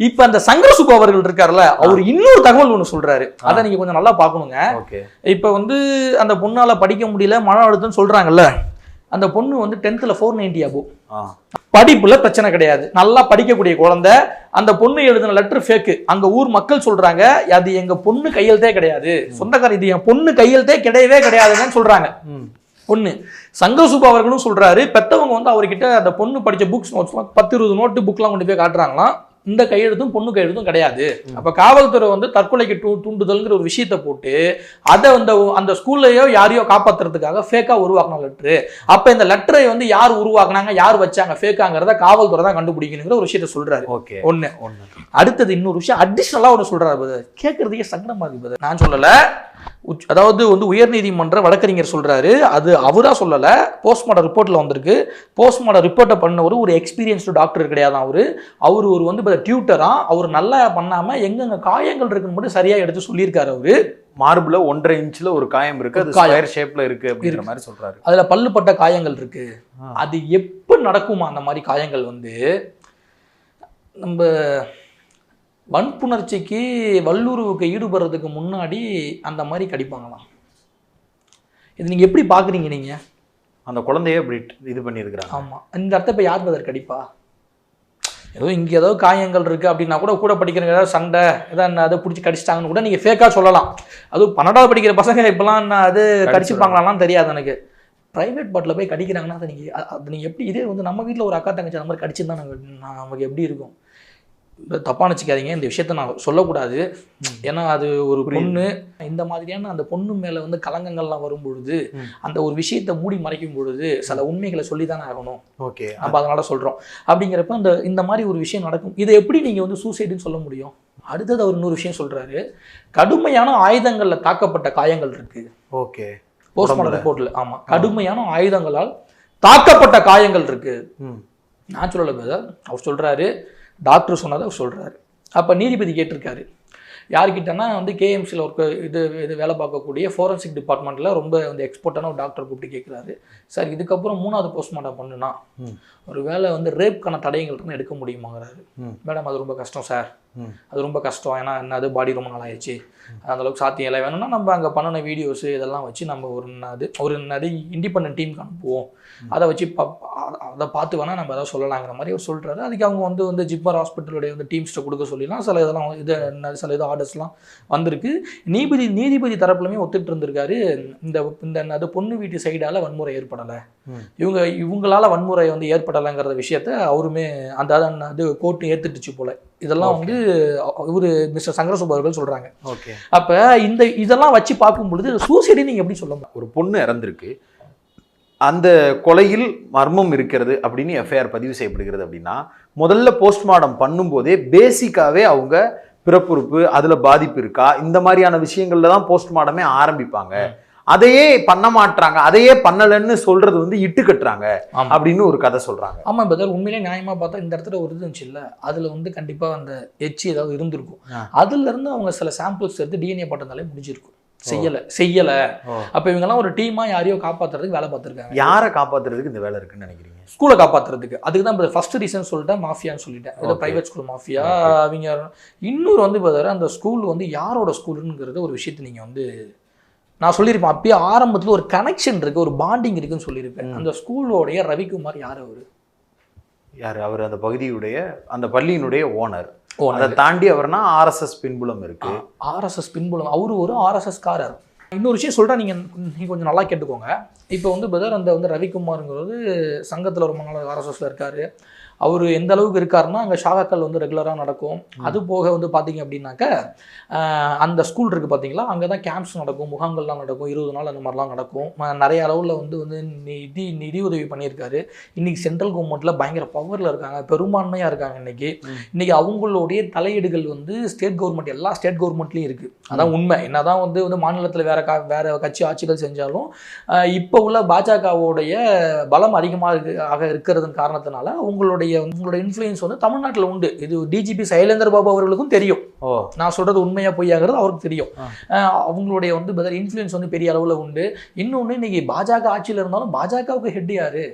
இப்ப அந்த சங்கர் சுப்பு அவர்கள் இருக்காருல்ல, அவர் இன்னொரு தகவல் ஒண்ணு சொல்றாரு, அதை நீங்க கொஞ்சம் நல்லா பாக்கணுங்க. இப்ப வந்து அந்த பொண்ணால படிக்க முடியல, மன அழுத்தம் சொல்றாங்கல்ல, அந்த பொண்ணு வந்து 10th 490 above, படிப்புல பிரச்சனை கிடையாது, நல்லா படிக்கக்கூடிய குழந்தை. அந்த பொண்ணு எழுதின லெட்டர் ஃபேக்கு. அங்க ஊர் மக்கள் சொல்றாங்க, அது எங்க பொண்ணு கையெழுத்தே கிடையாது, சொந்தக்கார இது என் பொண்ணு கையெழுத்தே கிடையவே கிடையாதுன்னு சொல்றாங்க. ஒண்ணு. சங்கர் சுப்பு அவர்களும் சொல்றாரு, பெத்தவங்க வந்து அவர்கிட்ட அந்த பொண்ணு படிச்ச புக்ஸ் 10-20 நோட்டு புக்லாம் கொண்டு போய் காட்டுறாங்களாம். இந்த கையெழுத்தும் பொண்ணு கையெழுத்தும் கிடையாது. அப்ப காவல்துறை வந்து தற்கொலைக்கு தூண்டுதல்ங்கிற ஒரு விஷயத்தை போட்டு அதை அந்த ஸ்கூல்லையோ யாரையோ காப்பாத்துறதுக்காக ஃபேக்கா உருவாக்கின லெட்டரு. அப்ப இந்த லெட்டரை வந்து யார் உருவாக்குனாங்க, யார் வச்சாங்க ஃபேக்காங்கிறத காவல்துறை தான் கண்டுபிடிக்கணுங்கிற ஒரு விஷயத்த சொல்றாரு. ஒண்ணு. அடுத்தது இன்னொரு விஷயம் அடிஷனலா ஒன்று சொல்றாரு, கேட்கறதுக்கே சங்கடமா இருக்கு. நான் சொல்லல, அதாவது வந்து உயர்நீதிமன்ற வழக்கறிஞர் சொல்றாரு, அது அவரா சொல்லல, போஸ்ட்மார்ட்டம் ரிப்போர்ட்ல வந்திருக்கு. போஸ்ட்மார்ட்டம் ரிப்போர்ட்டை பண்ணவர் ஒரு எக்ஸ்பீரியன்ஸ்டு டாக்டர் கிடையாது. அவர் ஒரு வந்து டியூட்டரா, அவர் நல்லா பண்ணாம எங்கெங்க காயங்கள் இருக்குன்னு மட்டும் சரியா எடுத்து சொல்லியிருக்காரு. அவரு மார்புல 1.5 இன்ச்ல ஒரு காயம் இருக்கு, அது ஸ்கொயர் ஷேப்ல இருக்கு அப்படிங்கிற மாதிரி சொல்றாரு. அதுல பல்லுப்பட்ட காயங்கள் இருக்கு. அது எப்ப நடக்குமா அந்த மாதிரி காயங்கள் வந்து? நம்ம வன்புணர்ச்சிக்கு வல்லுறவுக்கு ஈடுபடுறதுக்கு முன்னாடி அந்த மாதிரி கடிப்பாங்களாம். இது நீங்க எப்படி பாக்குறீங்க? நீங்க அந்த குழந்தைய இப்படி இது பண்ணியிருக்கிறாங்க. ஆமா, இந்த அர்த்தம் இப்ப யார் பதர் கடிப்பா? ஏதோ இங்கே ஏதோ காயங்கள் இருக்குது அப்படின்னா கூட படிக்கிறவங்க ஏதாவது சண்டை ஏதாவது அதை பிடிச்சி கடிச்சிட்டாங்கன்னு கூட நீங்கள் ஃபேக்காக சொல்லலாம். அதுவும் 12வது படிக்கிற பசங்க இப்போலாம் அது கடிச்சுப்பாங்களாம் தெரியாது எனக்கு. ப்ரைவேட் பாட்டில் போய் கடிக்கிறாங்கன்னா அது நீங்கள் எப்படி? இதே வந்து நம்ம வீட்டில் ஒரு அக்கா தங்கச்சி அந்த மாதிரி கடிச்சிருந்தா நமக்கு எப்படி இருக்கும்? தப்பாக நினச்சிக்காதீங்க, இந்த விஷயத்த நான் சொல்லக்கூடாது. ஏன்னா அது ஒரு பொண்ணு, இந்த மாதிரியான அந்த பொண்ணு மேலே வந்து கலங்கங்கள்லாம் வரும் பொழுது அந்த ஒரு விஷயத்தை மூடி மறைக்கும் பொழுது சில உண்மைகளை சொல்லி தானே ஆகணும். ஓகே, நம்ம அதனால சொல்கிறோம். அப்படிங்கிறப்ப இந்த மாதிரி ஒரு விஷயம் நடக்கும். இதை எப்படி நீங்கள் வந்து சூசைடுன்னு சொல்ல முடியும்? அடுத்தது அவர் இன்னொரு விஷயம் சொல்கிறாரு, கடுமையான ஆயுதங்களில் தாக்கப்பட்ட காயங்கள் இருக்குது. ஓகே, போஸ்ட்மார்ட்டம் ரிப்போர்ட்டில். ஆமாம், கடுமையான ஆயுதங்களால் தாக்கப்பட்ட காயங்கள் இருக்குது. நான் சொல்லலை பிரதர், அவர் சொல்கிறாரு, டாக்டர் சொன்னதை அவர் சொல்கிறாரு. அப்போ நீதிபதி கேட்டிருக்காரு, யார்கிட்டனா வந்து கேஎம்சியில் ஒரு இது வேலை பார்க்கக்கூடிய ஃபோரன்சிக் டிபார்ட்மெண்ட்டில் ரொம்ப வந்து எக்ஸ்பர்ட்டான ஒரு டாக்டர் கூப்பிட்டு கேட்குறாரு, சார் இதுக்கப்புறம் 3வது போஸ்ட்மார்ட்டம் பண்ணுனா ஒரு வேலை வந்து ரேப்க்கான தடயங்கள் எடுக்க முடியுமாங்கிறாரு. மேடம் அது ரொம்ப கஷ்டம் சார், அது ரொம்ப கஷ்டம். ஏன்னா என்னது பாடி ரொம்ப நாளாகிடுச்சு, அந்தளவுக்கு சாத்தியம் இல்லை. வேணும்னா நம்ம அங்கே பண்ணின வீடியோஸு இதெல்லாம் வச்சு நம்ம ஒரு இண்டிபெண்டன்ட் டீமுக்கு அனுப்புவோம், அதை வச்சு அதை பார்த்து வேணால் நம்ம எதாவது சொல்லலாங்கிற மாதிரி அவர் சொல்கிறாரு. அதுக்கு அவங்க வந்து ஜிப்மர் ஹாஸ்பிட்டலுடைய வந்து டீம்ஸ்ட்டை கொடுக்க சொல்லிடலாம். சில இதெல்லாம் சில ஆர்டர்ஸ்லாம் வந்திருக்கு. நீதிபதி தரப்புலையுமே ஒத்துட்டு இருந்திருக்காரு, இந்த பொண்ணு வீட்டு சைடால் வன்முறை ஏற்படலை, இவங்களால வன்முறை வந்து ஏற்படலைங்கிற விஷயத்த அவருமே அது கோர்ட்டு ஏற்றுட்டுச்சு போல. இதெல்லாம் வந்து இவர் மிஸ்டர் சங்கரசுப்பு அவர்கள் சொல்கிறாங்க. ஓகே, அப்போ இதெல்லாம் வச்சு பார்க்கும் பொழுது சூசைடு நீங்கள் எப்படி சொல்ல முடியும்? ஒரு பொண்ணு இறந்துருக்கு, அந்த கொலையில் மர்மம் இருக்கிறது அப்படின்னு எஃப்ஐஆர் பதிவு செய்யப்படுகிறது அப்படின்னா முதல்ல போஸ்ட்மார்ட்டம் பண்ணும்போதே பேசிக்காவே அவங்க பிறப்புறுப்பு அதுல பாதிப்பு இருக்கா இந்த மாதிரியான விஷயங்கள்ல தான் போஸ்ட்மார்ட்டமே ஆரம்பிப்பாங்க. அதையே பண்ண மாட்டாங்க, அதையே பண்ணலன்னு சொல்றது வந்து இட்டு கட்டுறாங்க அப்படின்னு ஒரு கதை சொல்றாங்க. ஆமா பிரதர், உண்மையிலே நியாயமா பார்த்தா இந்த இடத்துல ஒரு இருந்துச்சு இல்ல, அதுல வந்து கண்டிப்பா அந்த எச்சி ஏதாவது இருந்திருக்கும். அதுல இருந்து அவங்க சில சாம்பிள்ஸ் எடுத்து டிஎன்ஏ பட்டதாலே முடிஞ்சிருக்கும். செய்யல. அப்ப இவங்கெல்லாம் ஒரு டீமா யாரையோ காப்பாத்துறதுக்கு வேலை பார்த்துருக்காங்க. யாரை காப்பாத்துறதுக்கு இந்த வேலை இருக்குன்னு நினைக்கிறீங்க? ஸ்கூலை காப்பாத்துறதுக்கு. அதுக்கு தான் ஃபர்ஸ்ட் ரீசன் சொல்லிட்டேன், மாஃபியான்னு சொல்லிட்டேன். ஏதோ பிரைவேட் ஸ்கூல் மாஃபியா. அவங்க இன்னொரு வந்து அந்த ஸ்கூல் வந்து யாரோட ஸ்கூலுங்கிறது ஒரு விஷயத்தை நீங்க வந்து நான் சொல்லியிருப்பேன் அப்பயே ஆரம்பத்தில், ஒரு கனெக்ஷன் இருக்கு, ஒரு பாண்டிங் இருக்குன்னு சொல்லியிருப்பேன். அந்த ஸ்கூலோடைய ரவிக்குமார் யார்? அவர் அந்த பகுதியுடைய அந்த பள்ளியினுடைய ஓனர். அதை தாண்டி அவர்னா ஆர்எஸ்எஸ் பின்புலம் இருக்கு. ஆர்எஸ்எஸ் பின்புலம், அவரு ஒரு ஆர்எஸ்எஸ் காரர். இன்னொரு விஷயம் சொல்கிறேன், நீங்கள் கொஞ்சம் நல்லா கேட்டுக்கோங்க. இப்போ வந்து பிரதர் அந்த ரவிக்குமாருங்கிறது சங்கத்தில் ரொம்ப நாள் ஆர்எஸ்எஸ்ல இருக்காரு. அவர் எந்த அளவுக்கு இருக்காருன்னா அங்கே ஷாகாக்கள் வந்து ரெகுலராக நடக்கும். அது போக வந்து பார்த்தீங்க அப்படின்னாக்க அந்த ஸ்கூல் இருக்குது பார்த்தீங்களா, அங்கே தான் கேம்ப்ஸ் நடக்கும், முகாம்கள்லாம் நடக்கும், 20 நாள் அந்த மாதிரிலாம் நடக்கும். நிறைய அளவில் வந்து நிதி உதவி பண்ணியிருக்காரு. இன்றைக்கி சென்ட்ரல் கவர்மெண்ட்டில் பயங்கர பவரில் இருக்காங்க, பெரும்பான்மையாக இருக்காங்க. இன்றைக்கி அவங்களுடைய தலையீடுகள் வந்து ஸ்டேட் கவர்மெண்ட், எல்லா ஸ்டேட் கவர்மெண்ட்லேயும் இருக்குது. அதான் உண்மை. என்ன தான் வந்து மாநிலத்தில் வேறு கட்சி ஆட்சிகள் செஞ்சாலும் இப்போ உள்ள பாஜகவுடைய பலம் அதிகமாக இருக்கிறதன் காரணத்தினால உங்களுடைய இன்ஃப்ளூயன்ஸ் வந்து தமிழ்நாட்டில் உண்டு. இது டிஜிபி சைலேந்தர் பாபு அவர்களுக்கும் தெரியும். நான் சொல்றது உண்மையா பொய்யாகிறது அவருக்கு தெரியும். அவங்களுடைய வந்து இன்ஃப்ளூயன்ஸ் வந்து பெரிய அளவில் உண்டு. இன்னொன்று, இன்னைக்கு பாஜக ஆட்சியில் இருந்தாலும் பாஜகவுக்கு ஹெட் யாரு?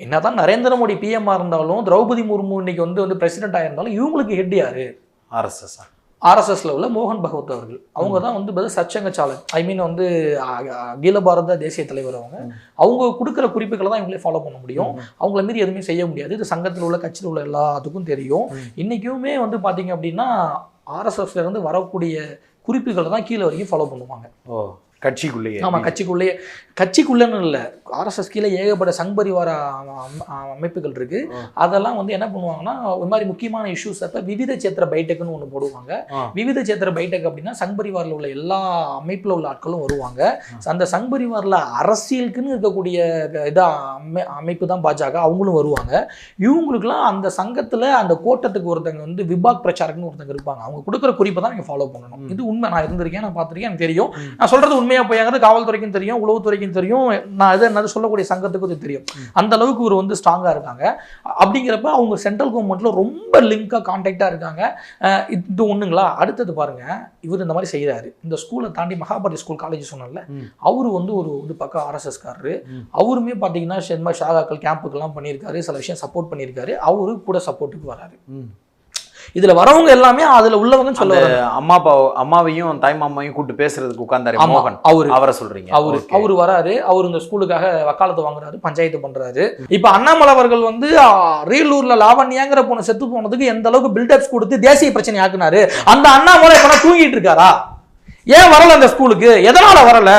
என்னதான் நரேந்திர மோடி பிஎம்ஆ இருந்தாலும், திரௌபதி முர்மு இன்னைக்கு வந்து பிரசிடென்ட் ஆயிருந்தாலும் இவங்களுக்கு ஹெட் யாரு? ஆர்எஸ்எஸ்ல உள்ள மோகன் பகவத் அவர்கள். அவங்க தான் வந்து சச்சங்க சாலன், ஐ மீன் வந்து அகில பாரத தேசிய தலைவர். அவங்க கொடுக்குற குறிப்புகளை தான் இவங்களே ஃபாலோ பண்ண முடியும். அவங்கள மீறி எதுவுமே செய்ய முடியாது. இது சங்கத்தில் உள்ள கட்சியில் உள்ள எல்லாத்துக்கும் தெரியும். இன்னைக்குமே வந்து பார்த்தீங்க அப்படின்னா ஆர்எஸ்எஸ்ல இருந்து வரக்கூடிய குறிப்புகளை தான் கீழே வரைக்கும் ஃபாலோ பண்ணுவாங்க. கட்சிக்குள்ளேயே. ஆமாம், கட்சிக்குள்ளேன்னு இல்லை, ஆர்எஸ்எஸ் கீழே ஏகப்பட்ட சங் பரிவார அமைப்புகள் இருக்கு. அதெல்லாம் வந்து என்ன பண்ணுவாங்கன்னா, ஒரு மாதிரி முக்கியமான இஷ்யூஸ் அப்போ விவித சேத்திர பைட்டக்குன்னு ஒன்று போடுவாங்க. விவித சேத்திர பைட்டக் அப்படின்னா சங் பரிவாரில் உள்ள எல்லா அமைப்பில் உள்ள ஆட்களும் வருவாங்க. அந்த சங் பரிவாரில் அரசியலுக்குன்னு இருக்கக்கூடிய அமைப்பு தான் பாஜக, அவங்களும் வருவாங்க. இவங்களுக்குலாம் அந்த சங்கத்தில் அந்த கோட்டத்துக்கு ஒருத்தங்க வந்து விபாக் பிரச்சாரக்குன்னு ஒருத்தங்க இருப்பாங்க. அவங்க கொடுக்குற குறிப்பை தான் நீங்கள் ஃபாலோ பண்ணணும். இது உண்மை, நான் இருந்திருக்கேன், நான் பார்த்துருக்கேன், எனக்கு தெரியும். நான் சொல்றது உண்மையா போயாங்கிறது காவல்துறைக்கும் தெரியும், உளவுத்துறைக்கும் தெரியும், நான் எது சொல்லக்கூடிய சங்கத்துக்கும் இது தெரியும். அந்த அளவுக்கு ஒரு வந்து ஸ்ட்ராங்கா இருக்காங்க. அப்படிங்கிறப்ப அவங்க சென்ட்ரல் கவர்மெண்ட்ல ரொம்ப லிங்கா கான்டாக்டா இருக்காங்க. இது ஒண்ணுங்களா. அடுத்தது பாருங்க, இவர் இந்த மாதிரி செய்யறாரு. இந்த ஸ்கூலை தாண்டி மகாபாரதி ஸ்கூல் காலேஜ் சொன்னால, அவரு வந்து ஒரு பக்கம் ஆர்எஸ்எஸ் காரரு. அவருமே பாத்தீங்கன்னா ஷாகாக்கள் கேம்புக்கெல்லாம் பண்ணியிருக்காரு, சில விஷயம் சப்போர்ட் பண்ணியிருக்காரு. அவரு கூட சப்போர்ட்டுக்கு வராரு. இதுல வரவங்க எல்லாமே அதுல உள்ளவங்க சொல்ல அம்மாவையும் தாய் மாமாவையும் கூப்பிட்டு பேசுறதுக்கு உட்கார்ந்தாரு மோகன், அவரை சொல்றீங்க. அவரு வராரு, அவரு இந்த ஸ்கூலுக்காக வக்காலத்து வாங்குறாரு, பஞ்சாயத்து பண்றாரு. இப்ப அண்ணாமலை அவர்கள் வந்து ரீலூர்ல லாவண்யாங்கிற பொண்ணு செத்து போனதுக்கு எந்த அளவுக்கு பில்டப்ஸ் கொடுத்து தேசிய பிரச்சனை ஆக்குனாரு. அந்த அண்ணாமலை இப்ப தூங்கிட்டு இருக்காரா? ஏன் வரல அந்த ஸ்கூலுக்கு? எதனால வரல?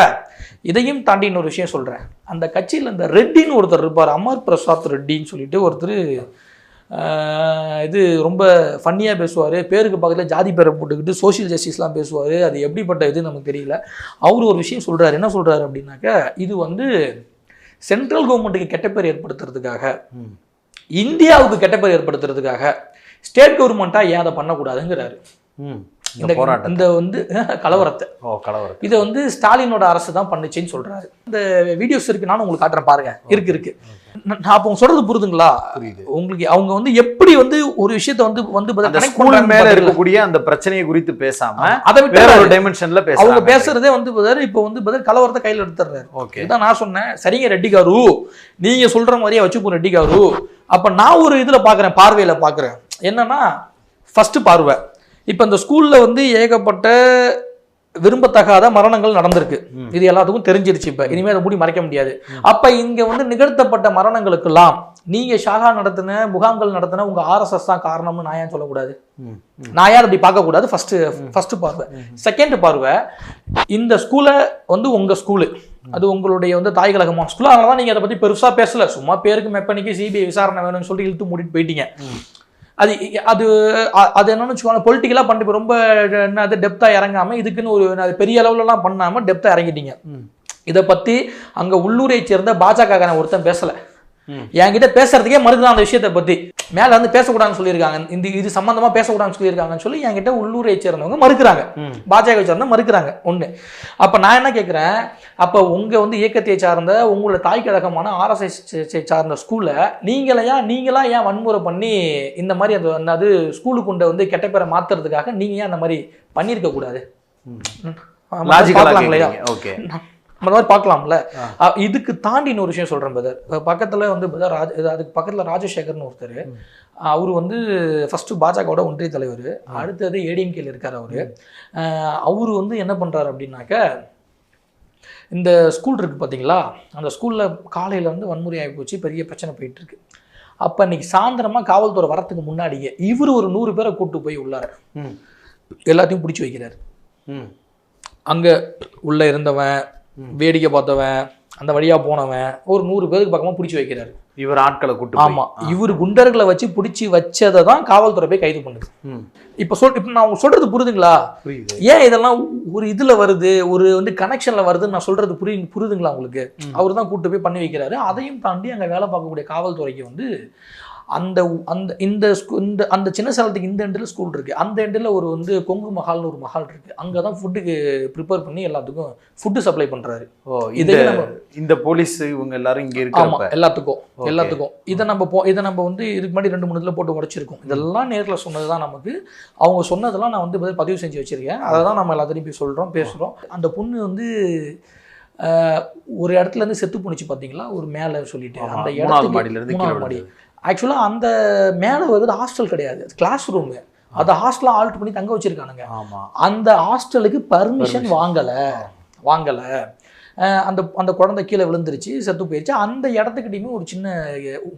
இதையும் தாண்டி இன்னொரு விஷயம் சொல்றேன். அந்த கட்சியில் இந்த ரெட்டின்னு ஒருத்தர் இருப்பார், அமர் பிரசாத் ரெட்டின்னு சொல்லிட்டு ஒருத்தர். இது ரொம்ப ஃபன்னியாக பேசுவார், பேருக்கு பக்கத்தில் ஜாதி பேரை போட்டுக்கிட்டு சோஷியல் ஜஸ்டிஸ்லாம் பேசுவார். அது எப்படிப்பட்ட இது நமக்கு தெரியல. அவர் ஒரு விஷயம் சொல்கிறார். என்ன சொல்கிறாரு அப்படின்னாக்க, இது வந்து சென்ட்ரல் கவர்மெண்ட்டுக்கு கெட்ட பேர் ஏற்படுத்துறதுக்காக, இந்தியாவுக்கு கெட்ட பேர் ஏற்படுத்துறதுக்காக ஸ்டேட் கவர்மெண்ட்டாக ஏன் அதை பண்ணக்கூடாதுங்கிறாரு. இந்த வந்து கலவரத்தை இதை வந்து ஸ்டாலினோட அரசு தான் பண்ணுச்சுன்னு சொல்றாரு. இந்த வீடியோஸ் இருக்கு, நானும் உங்களுக்கு காட்டுறேன் பாருங்க. இருக்கு நான் அப்போ சொல்றது புரிதுங்களா உங்களுக்கு? அவங்க வந்து எப்படி வந்து ஒரு விஷயத்தை வந்து மேல இருக்கக்கூடிய அந்த பிரச்சனையை குறித்து பேசாம அதை வேற ஒரு டைமென்ஷன்ல அவங்க பேசுறதே வந்து இப்போ வந்து கலவரத்தை கையில் எடுத்துறாரு. இதான் நான் சொன்னேன், சரிங்க ரெட்டி காரு, நீங்க சொல்ற மாதிரியே வச்சுப்போம் ரெட்டி காரு. அப்ப நான் ஒரு இதுல பாக்குறேன், பார்வையில பாக்குறேன். என்னன்னா, ஃபர்ஸ்ட் பார்வை, இப்ப இந்த ஸ்கூல்ல வந்து ஏகப்பட்ட விரும்பத்தகாத மரணங்கள் நடந்திருக்கு. இது எல்லாத்துக்கும் தெரிஞ்சிருச்சு. இப்ப இனிமே அதை மூடி மறைக்க முடியாது. அப்ப இங்க வந்து நிகழ்த்தப்பட்ட மரணங்களுக்கெல்லாம் நீங்க ஷாகா நடத்தின முகாம்கள் நடத்தின உங்க ஆர்எஸ்எஸ் தான் காரணம்னு நான் ஏன் சொல்லக்கூடாது? நான் யார் அப்படி பார்க்க கூடாது? ஃபர்ஸ்ட் பார்வை. செகண்ட் பார்வை, இந்த ஸ்கூலை வந்து உங்க ஸ்கூலு, அது உங்களுடைய வந்து தாய் கழகமான ஸ்கூல். அதனாலதான் நீங்க அதை பத்தி பெருசா பேசல. சும்மா பேருக்கு மெப்பனிக்கு சிபிஐ விசாரணை வேணும்னு சொல்லிட்டு இழுத்து மூடிட்டு போயிட்டீங்க. அது அது அது என்னன்னு வச்சுக்கோங்க, பொலிட்டிக்கலாக பண்ணிட்டு ரொம்ப என்னது டெப்த்தாக இறங்காமல், இதுக்குன்னு ஒரு பெரிய அளவுலலாம் பண்ணாமல் டெப்த்தாக இறங்கிட்டீங்க. இதை பற்றி அங்கே உள்ளூரை சேர்ந்த பாஜக ஒருத்தன் பேசலை. என்கிட்ட பேசுறதுக்கே மறுக்கலாம். அந்த விஷயத்தை பற்றி மேலே வந்து பேசக்கூடாதுன்னு சொல்லியிருக்காங்க, இது சம்பந்தமாக பேசக்கூடாதுன்னு சொல்லியிருக்காங்கன்னு சொல்லி என்கிட்ட உள்ளூரை சேர்ந்தவங்க மறுக்கிறாங்க, பாஜக சேர்ந்த மறுக்கிறாங்க. ஒன்று. அப்போ நான் என்ன கேட்குறேன், அப்போ உங்கள் வந்து இயக்கத்தை சார்ந்த உங்களோட தாய் கழகமான ஆர்எஸ்எஸ் சார்ந்த ஸ்கூலில் நீங்களா ஏன் வன்முறை பண்ணி இந்த மாதிரி அது ஸ்கூலுக்கு கொண்டு வந்து கெட்ட பேரை மாற்றுறதுக்காக நீங்கள் ஏன் அந்த மாதிரி பண்ணியிருக்க கூடாது? இல்லையா? ஓகே, அந்த மாதிரி பார்க்கலாம்ல. இதுக்கு தாண்டி இன்னொரு விஷயம் சொல்கிறேன் பிரதர். பக்கத்தில் வந்து அதுக்கு பக்கத்தில் ராஜசேகர்னு ஒருத்தர், அவர் வந்து ஃபஸ்ட்டு பாஜகவோட ஒன்றிய தலைவர், அடுத்தது ஏடிஎம்கேல இருக்கார் அவர். அவர் வந்து என்ன பண்ணுறாரு அப்படின்னாக்க, இந்த ஸ்கூல் இருக்குது பார்த்தீங்களா, அந்த ஸ்கூலில் காலையில் வந்து வன்முறை ஆகி போச்சு, பெரிய பிரச்சனை போயிட்டுருக்கு. அப்போ இன்னைக்கு சாயந்தரமாக காவல்துறை வரத்துக்கு முன்னாடியே இவர் ஒரு 100 பேரை கூப்பிட்டு போய் உள்ளார எல்லாத்தையும் பிடிச்சி வைக்கிறார். அங்கே உள்ளே இருந்தவன், வேடிக்கை பார்த்தவன், அந்த வழியா போனவன், ஒரு 100 பேருக்கு பக்கமா பிடிச்சி வைக்கிறாரு. இவர் ஆட்களை கூட்டு. ஆமா, இவர் குண்டர்களை வச்சு பிடிச்சி வச்சதை தான் காவல்துறை போய் கைது பண்ணுது. இப்ப நான் சொல்றது புரியுதுங்களா? ஏன் இதெல்லாம் ஒரு இதுல வருது, ஒரு வந்து கனெக்ஷன்ல வருதுன்னு நான் சொல்றது புரியுதுங்களா உங்களுக்கு? அவர் தான் கூட்டு போய் பண்ணி வைக்கிறாரு. அதையும் தாண்டி அங்க வேலை பார்க்கக்கூடிய காவல்துறைக்கு வந்து அந்த அந்த சின்ன சேலத்துக்கு இந்த எண்டில் ஸ்கூல் இருக்கு, அந்த எண்டில் ஒரு வந்து கொங்கு மஹால்னு ஒரு மஹால் இருக்கு. அங்கதான் ஃபுட்டுக்கு ப்ரிப்பேர் பண்ணி எல்லாத்துக்கும் ஃபுட்டு சப்ளை பண்றாரு. இந்த போலீஸ் இவங்க எல்லாரும் இங்க இருக்காங்க. எல்லாத்துக்கும் இதை நம்ம வந்து இதுக்கு முன்னாடி 2-3 இதில் போட்டு உடைச்சிருக்கோம். இதெல்லாம் நேரில் சொன்னதுதான் நமக்கு. அவங்க சொன்னதெல்லாம் நான் வந்து பதிவு செஞ்சு வச்சிருக்கேன். அதை தான் நம்ம எல்லாத்தையும் போய் சொல்றோம், பேசுறோம். அந்த பொண்ணு வந்து ஒரு இடத்துல இருந்து செத்து போணுச்சு பாத்தீங்களா, ஒரு மேல சொல்லிட்டு அந்த இடத்துக்கு 3ஆவது மாடி. ஆக்சுவலாக அந்த மேலே வருது ஹாஸ்டல் கிடையாது, கிளாஸ் ரூமு. அதை ஹாஸ்டலாக ஆல்ட் பண்ணி தங்க வச்சிருக்கானுங்க. அந்த ஹாஸ்டலுக்கு பர்மிஷன் வாங்கலை. அந்த அந்த குழந்தை கீழே விழுந்துருச்சு, செத்து போயிடுச்சு. அந்த இடத்துக்கிட்டையுமே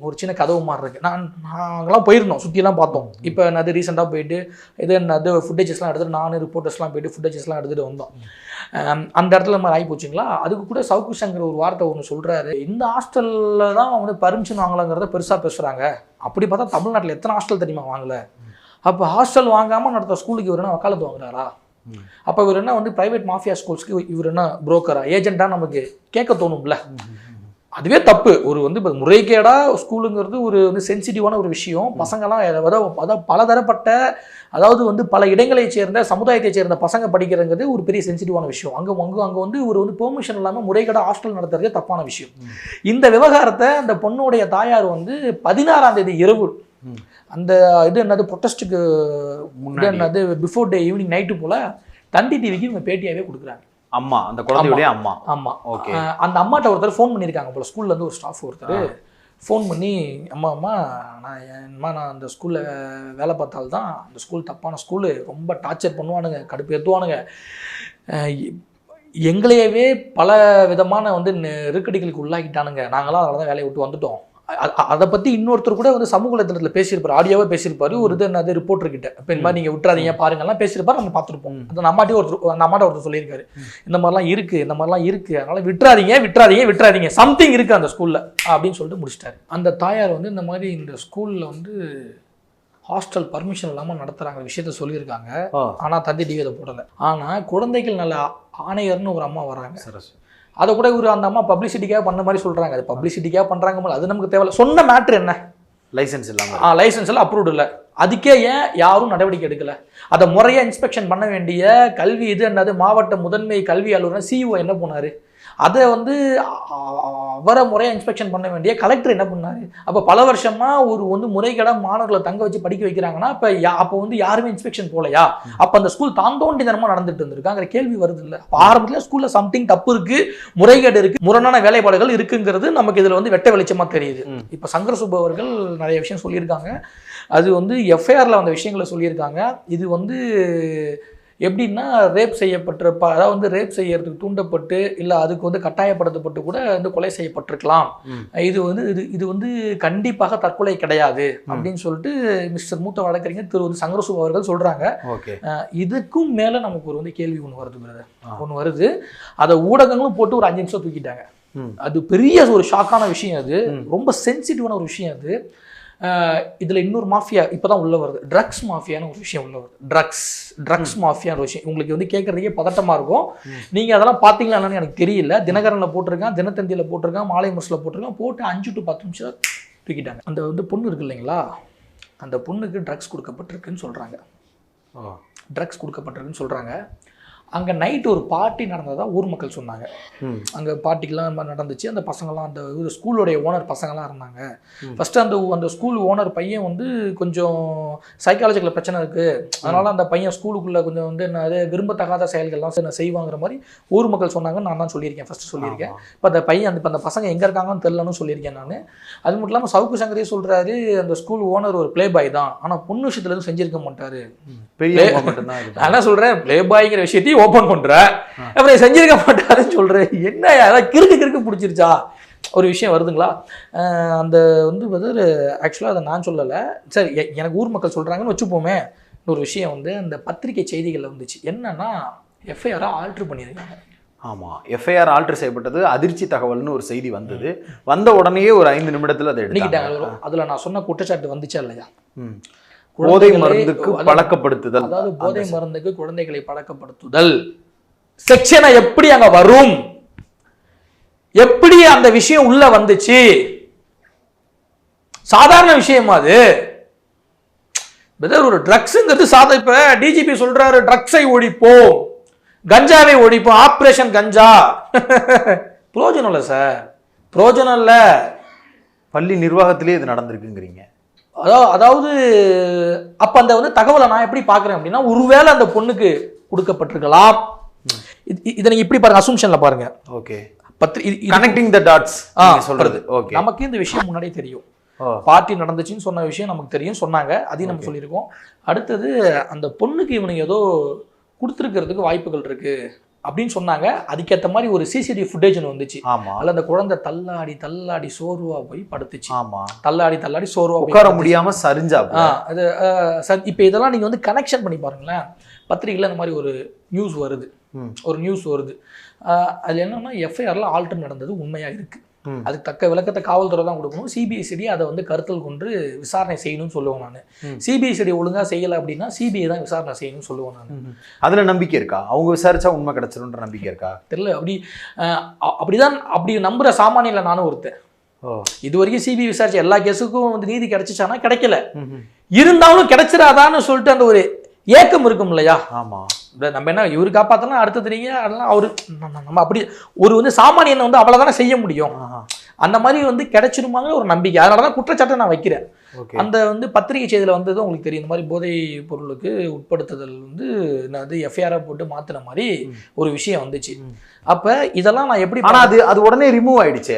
ஒரு சின்ன கதவு மாதிரி இருக்குது. நாங்களாம் போயிருந்தோம், சுற்றிலாம் பார்த்தோம். இப்போ அது ரீசெண்டாக போயிட்டு அது ஃபுட்டேஜஸ்லாம் எடுத்துகிட்டு, நான் ரிப்போர்ட்டர்ஸ்லாம் போயிட்டு ஃபுட்டேஜஸ்லாம் எடுத்துகிட்டு வந்தோம். அந்த இடத்துல மாதிரி ஆகி போச்சுங்களா. அதுக்கு கூட சவுக்கு சங்கர் ஒரு வார்த்தை ஒன்று சொல்கிறாரு, இந்த ஹாஸ்டலில் தான் வந்து பர்மிஷன் வாங்கலாங்கிறத பெருசாக பேசுகிறாங்க. அப்படி பார்த்தா தமிழ்நாட்டில் எத்தனை ஹாஸ்டல் தெரியுமா வாங்கலை? அப்போ ஹாஸ்டல் வாங்காமல் நடத்த ஸ்கூலுக்கு இவர் என்ன வக்காலத்து வாங்குறாரா? அப்போ இவர் என்ன வந்து பிரைவேட் மாஃபியா ஸ்கூல்ஸ்க்கு இவர் என்ன புரோக்கரா, ஏஜென்ட்டா நமக்கு கேட்க தோணும்ல. அதுவே தப்பு. ஒரு வந்து இப்போ முறைகேடா ஸ்கூலுங்கிறது ஒரு வந்து சென்சிட்டிவான ஒரு விஷயம். பசங்கள்லாம் அதாவது பலதரப்பட்ட, அதாவது வந்து பல இடங்களை சேர்ந்த சமுதாயத்தை சேர்ந்த பசங்க படிக்கிறங்கிறது ஒரு பெரிய சென்சிட்டிவான விஷயம். அங்கே வந்து ஒரு வந்து பெர்மிஷன் இல்லாமல் முறைகேடா ஹாஸ்டல் நடத்துறதே தப்பான விஷயம். இந்த விவகாரத்தை அந்த பொண்ணுடைய தாயார் வந்து 16ஆம் தேதி இரவு அந்த என்னது ப்ரொட்டஸ்ட்டுக்கு என்னது பிஃபோர் டே ஈவினிங் நைட்டு போல் தந்தி டிவிக்கு இவங்க பேட்டியாகவே கொடுக்குறாங்க. அம்மா, அந்த குழந்தையுடைய அம்மா. ஆமாம். ஓகே. அந்த அம்மாட்ட ஒருத்தர் ஃபோன் பண்ணியிருக்காங்க போல், ஸ்கூல்லேருந்து ஒரு ஸ்டாஃப் ஒருத்தர் ஃபோன் பண்ணி, அம்மா நான் அந்த ஸ்கூலில் வேலை பார்த்தால்தான், அந்த ஸ்கூல் தப்பான ஸ்கூலு, ரொம்ப டார்ச்சர் பண்ணுவானுங்க, கடுப்பு ஏற்றுவானுங்க, எங்களையவே பல விதமான வந்து நெருக்கடிகளுக்கு உள்ளாக்கிட்டானுங்க, நாங்களாம் அதனால தான் வேலையை விட்டு வந்துட்டோம். அதை பற்றி இன்னொருத்தர் கூட வந்து சமூக வலைதளத்தில் பேசியிருப்பார், ஆடியோவாக பேசியிருப்பார். ஒரு என்னது ரிப்போர்ட்டர்கிட்ட, இப்போ இந்த மாதிரி நீங்கள் விட்டுறாதீங்க பாருங்கள்லாம் பேசியிருப்பார். நம்ம பார்த்துருப்போம். அந்த அம்மாட்ட ஒருத்தர் சொல்லியிருக்காரு, இந்த மாதிரிலாம் இருக்குது, அதனால் விட்டுறாதீங்க, சம்திங் இருக்குது அந்த ஸ்கூலில் அப்படின்னு சொல்லிட்டு முடிச்சிட்டாரு. அந்த தாயார் வந்து இந்த மாதிரி இந்த ஸ்கூலில் வந்து ஹாஸ்டல் பர்மிஷன் இல்லாமல் நடத்துகிறாங்க விஷயத்த சொல்லியிருக்காங்க. ஆனால் தந்தி டிவி அதை போடலை. ஆனால் குழந்தைகள் நல்ல ஆணையர்னு ஒரு அம்மா வராங்க. அதை கூட அந்த அம்மா பப்ளிசிட்டிக்காக பண்ண மாதிரி சொல்கிறாங்க. அது பப்ளிசிட்டிக்காக பண்ணுறாங்க, அது நமக்கு தேவையில்ல. சொன்ன மேட்ரு என்ன? லைசன்ஸ் இல்லாமல், லைசன்ஸ் எல்லாம் அப்ரூவ்டு இல்லை. அதுக்கே ஏன் யாரும் நடவடிக்கை எடுக்கலை? அதை முறையாக இன்ஸ்பெக்ஷன் பண்ண வேண்டிய கல்வி என்னது மாவட்ட முதன்மை கல்வி அலுவலர் சிஇஓ என்ன போனார்? அதை வந்து அவரை முறையாக இன்ஸ்பெக்ஷன் பண்ண வேண்டிய கலெக்டர் என்ன பண்ணார்? அப்போ பல வருஷமாக ஒரு வந்து முறைகேடாக மாணவர்களை தங்க வச்சு படிக்க வைக்கிறாங்கன்னா அப்போ வந்து யாருமே இன்ஸ்பெக்ஷன் போலையா? அப்போ அந்த ஸ்கூல் தாந்தோண்டித்தனமாக நடந்துட்டு இருந்திருக்காங்கிற கேள்வி வருது இல்லை? ஆரம்பத்தில் ஸ்கூலில் சம்திங் தப்பு இருக்குது, முறைகேடு இருக்குது, முரணான வேலைப்பாடுகள் இருக்குங்கிறது நமக்கு இதில் வந்து வெட்ட வெளிச்சமாக தெரியுது. இப்போ சங்கர் சுப்பு அவர்கள் நிறைய விஷயம் சொல்லியிருக்காங்க. அது வந்து எஃப்ஐஆரில் வந்த விஷயங்களை சொல்லியிருக்காங்க. இது வந்து எப்படின்னா ரேப் செய்யப்பட்டிருப்பா, அதாவது வந்து ரேப் செய்யறதுக்கு தூண்டப்பட்டு இல்லை அதுக்கு வந்து கட்டாயப்படுத்தப்பட்டு கூட வந்து கொலை செய்யப்பட்டிருக்கலாம். இது வந்து கண்டிப்பாக தற்கொலை கிடையாது அப்படின்னு சொல்லிட்டு மிஸ்டர் மூத்த வழக்கறிஞர் திரு சங்கரசுப்பு அவர்கள் சொல்றாங்க. இதுக்கும் மேல நமக்கு ஒரு வந்து கேள்வி ஒன்று வருது. அதை ஊடகங்களும் போட்டு ஒரு 5 நிமிஷம் தூக்கிட்டாங்க. அது பெரிய ஒரு ஷாக்கான விஷயம். அது ரொம்ப சென்சிட்டிவான ஒரு விஷயம். அது இதில் இன்னொரு மாஃபியா இப்போ தான் உள்ளே வருது, ட்ரக்ஸ் மாஃபியான்னு ஒரு விஷயம் உள்ளே வருது. ட்ரக்ஸ் மாஃபியான்னு விஷயம் உங்களுக்கு வந்து கேட்குறதுக்கே பதட்டமாக இருக்கும். நீங்கள் அதெல்லாம் பார்த்தீங்களா என்னன்னு எனக்கு தெரியல. தினகரனில் போட்டிருக்கான், தினத்தந்தியில் போட்டிருக்கான், மாலை முரசில் போட்டிருக்கான், போட்டு 5 to 10 நிமிஷம் தூக்கிட்டாங்க. அந்த வந்து பொண்ணு இருக்கு இல்லைங்களா, அந்த பொண்ணுக்கு ட்ரக்ஸ் கொடுக்கப்பட்டிருக்குன்னு சொல்கிறாங்க. அங்கே நைட்டு ஒரு பார்ட்டி நடந்ததாக ஊர் மக்கள் சொன்னாங்க. அங்கே பார்ட்டிக்கெலாம் நடந்துச்சு. அந்த பசங்கள்லாம் அந்த ஸ்கூலோடைய ஓனர் பசங்கள்லாம் இருந்தாங்க. ஃபஸ்ட்டு அந்த ஸ்கூல் ஓனர் பையன் வந்து கொஞ்சம் சைக்காலஜிக்கல் பிரச்சனை இருக்குது, அதனால் அந்த பையன் ஸ்கூலுக்குள்ளே கொஞ்சம் வந்து நிறைய விரும்பத்தகாத செயல்கள்லாம் செய்வாங்கிற மாதிரி ஊர் மக்கள் சொன்னாங்கன்னு நான் தான் சொல்லியிருக்கேன், ஃபஸ்ட்டு சொல்லியிருக்கேன். இப்போ அந்த பையன் இப்போ அந்த பசங்க எங்கே இருக்காங்கன்னு தெரிலன்னு சொல்லியிருக்கேன் நான். அது மட்டும் இல்லாமல் சவுக்கு சங்கரே சொல்கிறாரு, அந்த ஸ்கூல் ஓனர் ஒரு ப்ளே பாய் தான், ஆனால் பொண்ணு விஷயத்துல எதுவும் செஞ்சிருக்க மாட்டார். நான் என்ன சொல்கிறேன், ப்ளே பாய்ங்கிற விஷயத்தையும் ஓப்பன் பண்ற, அப்புறம் செஞ்சிருக்க மாட்டாருன்னு சொல்றேன். என்ன யாராவது கிறுக்கு பிடிச்சிருச்சா ஒரு விஷயம் வருதுங்களா? அந்த வந்து ஆக்சுவலாக அதை நான் சொல்லலை, சரி எனக்கு ஊர் மக்கள் சொல்றாங்கன்னு வச்சுப்போமே. ஒரு விஷயம் வந்து அந்த பத்திரிகை செய்திகளில் வந்துச்சு, என்னன்னா எஃப்ஐஆரை ஆல்டர் பண்ணியிருக்காங்க. ஆமாம், எஃப்ஐஆர் ஆல்டர் செய்யப்பட்டது அதிர்ச்சி தகவல்னு ஒரு செய்தி வந்தது. வந்த உடனேயே ஒரு 5 நிமிடத்தில் அதை எடுத்துக்கிட்டாங்க. அதில் நான் சொன்ன குற்றச்சாட்டு வந்துச்சா இல்லையா? போதை மருந்துக்கு பழக்கப்படுத்துதல், அதாவது போதை மருந்துக்கு குழந்தைகளை பழக்கப்படுத்துதல் செக்ஷனை எப்படி அங்க வரும், எப்படி அந்த விஷயம் உள்ள வந்துச்சு? சாதாரண விஷயமா அது? ஒரு ட்ரக்ஸ்ங்கிறது சாதாரண. இப்ப டிஜிபி சொல்றாரு ட்ரக்ஸை ஒழிப்போம், கஞ்சாவை ஒழிப்போம், ஆபரேஷன் கஞ்சா. பிரயோஜனம் இல்லை சார், பிரயோஜனம் இல்லை. பள்ளி நிர்வாகத்திலே இது நடந்திருக்குங்கிறீங்க. அதாவது அப்ப அந்த வந்து தகவலை நான் எப்படி பாக்குறேன் அப்படின்னா, ஒருவேளை அந்த பொண்ணுக்கு கொடுக்கப்பட்டிருக்கலாம். இதை நீங்க இப்படி பாருங்க, அசம்ஷன்ல பாருங்க. ஓகே, கனெக்டிங் தி டாட்ஸ் சொல்றது. ஓகே, நமக்கு இந்த விஷயம் முன்னாடியே தெரியும், பார்ட்டி நடந்துச்சுன்னு சொன்ன விஷயம் நமக்கு தெரியும், சொன்னாங்க, அதையும் நம்ம சொல்லியிருக்கோம். அடுத்தது அந்த பொண்ணுக்கு இவனுக்கு ஏதோ கொடுத்துருக்கிறதுக்கு வாய்ப்புகள் இருக்கு அப்படின்னு சொன்னாங்க. அதுக்கேற்ற மாதிரி ஒரு சிசிடிவி ஃபுட்டேஜ் ஒன்று வந்துச்சு. ஆமா. அதில் அந்த குழந்தை தள்ளாடி தள்ளாடி சோர்வா போய் படுத்துச்சு. ஆமா. தள்ளாடி சோர்வா உட்கார முடியாம சரிஞ்சா. அது இப்போ இதெல்லாம் நீங்க வந்து கனெக்ஷன் பண்ணி பாருங்களேன். பத்திரிகையில் அந்த மாதிரி ஒரு நியூஸ் வருது. அது என்னன்னா எஃப்ஐஆர்ல ஆல்டர் நடந்தது உண்மையா இருக்கு. அதுக்கு தக்க விளக்கத்தை காவல்துறை தான் கொடுக்கணும். சிபிஐசிடி அதை வந்து கருத்தில் கொண்டு விசாரணை செய்யணும்னு சொல்லுவேன் நான். சிபிஐசிடி ஒழுங்கா செய்யலை அப்படின்னா சிபிஐ தான் விசாரணை செய்யணும்னு சொல்லுவேன் நான். அதுல நம்பிக்கை இருக்கா? அவங்க விசாரிச்சா உண்மை கிடைச்சிரும்ன்ற நம்பிக்கை இருக்கா தெரியல. அப்படி நம்புற சாமானியில நானும் ஒருத்தன். இது வரைக்கும் சிபிஐ விசாரிச்ச எல்லா கேஸுக்கும் வந்து நீதி கிடைச்சிச்சானா கிடைக்கல. இருந்தாலும் கிடைச்சிடாதான்னு சொல்லிட்டு அந்த ஒரு ஏக்கம் இருக்கும் இல்லையா? ஆமா. நம்ம என்ன இவரு காப்பாத்தலாம் அடுத்தது நீங்க அதெல்லாம் அவரு நம்ம அப்படி ஒரு வந்து சாமானியனை வந்து அவ்வளவுதானே செய்ய முடியும். அந்த மாதிரி வந்து கிடைச்சிருமாங்கிற ஒரு நம்பிக்கை. அதனாலதான் குற்றச்சாட்டை நான் வைக்கிறேன். அந்த வந்து பத்திரிகை செய்தியில வந்ததும் உங்களுக்கு தெரியும். இந்த மாதிரி போதை பொருளுக்கு உட்படுத்துதல் வந்து எஃப்ஐஆர் போட்டு மாத்தின மாதிரி ஒரு விஷயம் வந்துச்சு. அப்ப இதெல்லாம் நான் எப்படி அது உடனே ரிமூவ் ஆயிடுச்சு.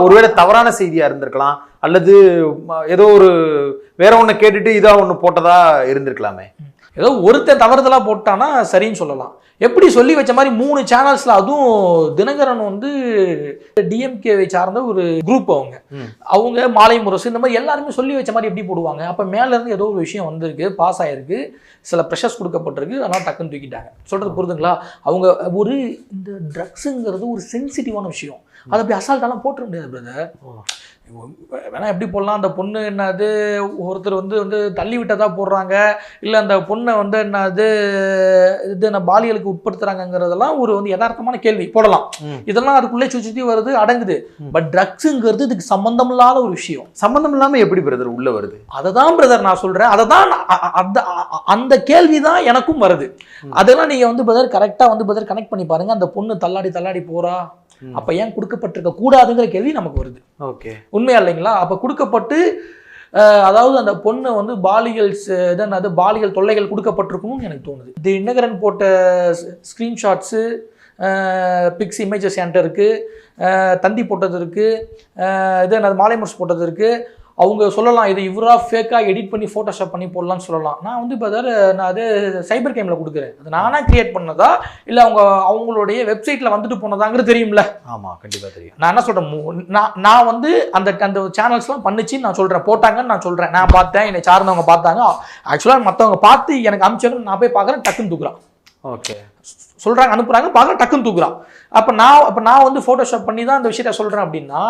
ஒருவேளை தவறான செய்தியா இருந்திருக்கலாம், அல்லது ஏதோ ஒரு வேற ஒண்ணு கேட்டுட்டு இதா ஒண்ணு போட்டதா இருந்திருக்கலாமே. ஏதோ ஒருத்தன் தவறுதலா போட்டானா சரின்னு சொல்லலாம். எப்படி சொல்லி வச்ச மாதிரி 3 சேனல்ஸ்ல, அதுவும் தினகரன் வந்து டிஎம்கேவை சார்ந்த ஒரு குரூப், அவங்க மாலை முரசு இந்த மாதிரி எல்லாருமே சொல்லி வச்ச மாதிரி எப்படி போடுவாங்க? அப்ப மேல இருந்து ஏதோ ஒரு விஷயம் வந்திருக்கு, பாஸ் ஆயிருக்கு, சில ப்ரெஷர்ஸ் கொடுக்கப்பட்டிருக்கு, அதெல்லாம் டக்குன்னு தூக்கிட்டாங்க. சொல்றது புரிதுங்களா? அவங்க ஒரு இந்த ட்ரக்ஸுங்கிறது ஒரு சென்சிட்டிவான விஷயம். அதை அப்படி அசால்ட்டாலாம் போட்டுற முடியாது பிரதர். வேணா எப்படி போடலாம், அந்த பொண்ணு என்னது ஒருத்தர் வந்து தள்ளி விட்டதா போடுறாங்க, இல்லை அந்த பொண்ணை வந்து என்னது இது பாலியலுக்கு உட்படுத்துறாங்கிறதெல்லாம் ஒரு வந்து யதார்த்தமான கேள்வி போடலாம். இதெல்லாம் அதுக்குள்ளே சுற்றி வருது, அடங்குது. பட் ட்ரக்ஸுங்கிறது இதுக்கு சம்பந்தம் இல்லாத ஒரு விஷயம். சம்பந்தம் இல்லாம எப்படி பிரதர் உள்ள வருது? அதை தான் பிரதர் நான் சொல்றேன். அதை தான் அந்த கேள்வி தான் எனக்கும் வருது. அதெல்லாம் நீங்க வந்து பிரதர் கரெக்டா வந்து பிரதர் கனெக்ட் பண்ணி பாருங்க. அந்த பொண்ணு தள்ளாடி போறா, அப்ப ஏன் கொடுக்கப்பட்டிருக்க கூடாதுங்கிற கேள்வி நமக்கு வருது. ஓகே, உண்மையா இல்லைங்களா? அப்ப கொடுக்கப்பட்டு அதாவது அந்த பொண்ணு வந்து பாலியல் தொல்லைகள் கொடுக்கப்பட்டிருக்கணும்னு எனக்கு தோணுது. தினகரன் போட்ட ஸ்கிரீன்ஷாட்ஸு, பிக்ஸ் இமேஜஸ் என்கிட்ட இருக்கு, தந்தி போட்டது இருக்கு, மாலை முரசு போட்டது இருக்கு. அவங்க சொல்லலாம் இது இவரா ஃபேக்காக எடிட் பண்ணி ஃபோட்டோஷாப் பண்ணி போடலாம்னு சொல்லலாம். நான் வந்து நான் அது சைபர் கிரைமில் கொடுக்குறேன். அது நானா கிரியேட் பண்ணதா இல்லை அவங்களுடைய வெப்சைட்டில் வந்துட்டு போனதாங்கிறது தெரியும்ல? ஆமாம், கண்டிப்பாக தெரியும். நான் என்ன சொல்கிறேன், நான் வந்து அந்த சேனல்ஸ்லாம் பண்ணிச்சு நான் சொல்கிறேன், போட்டாங்கன்னு நான் சொல்கிறேன். நான் பார்த்தேன், என்னை சார்ந்தவங்க பார்த்தாங்க. ஆக்சுவலாக மற்றவங்க பார்த்து எனக்கு அனுப்பிச்சாங்க, நான் போய் பார்க்குறேன், டக்குன்னு தூக்குறான். ஓகே சொல்றாங்க, அனுப்புறாங்க, பார்க்க டக்குன்னு தூக்குறான். அப்ப நான் வந்து போட்டோஷாப் பண்ணி தான் இந்த விஷயத்த சொல்றேன் அப்படின்னா,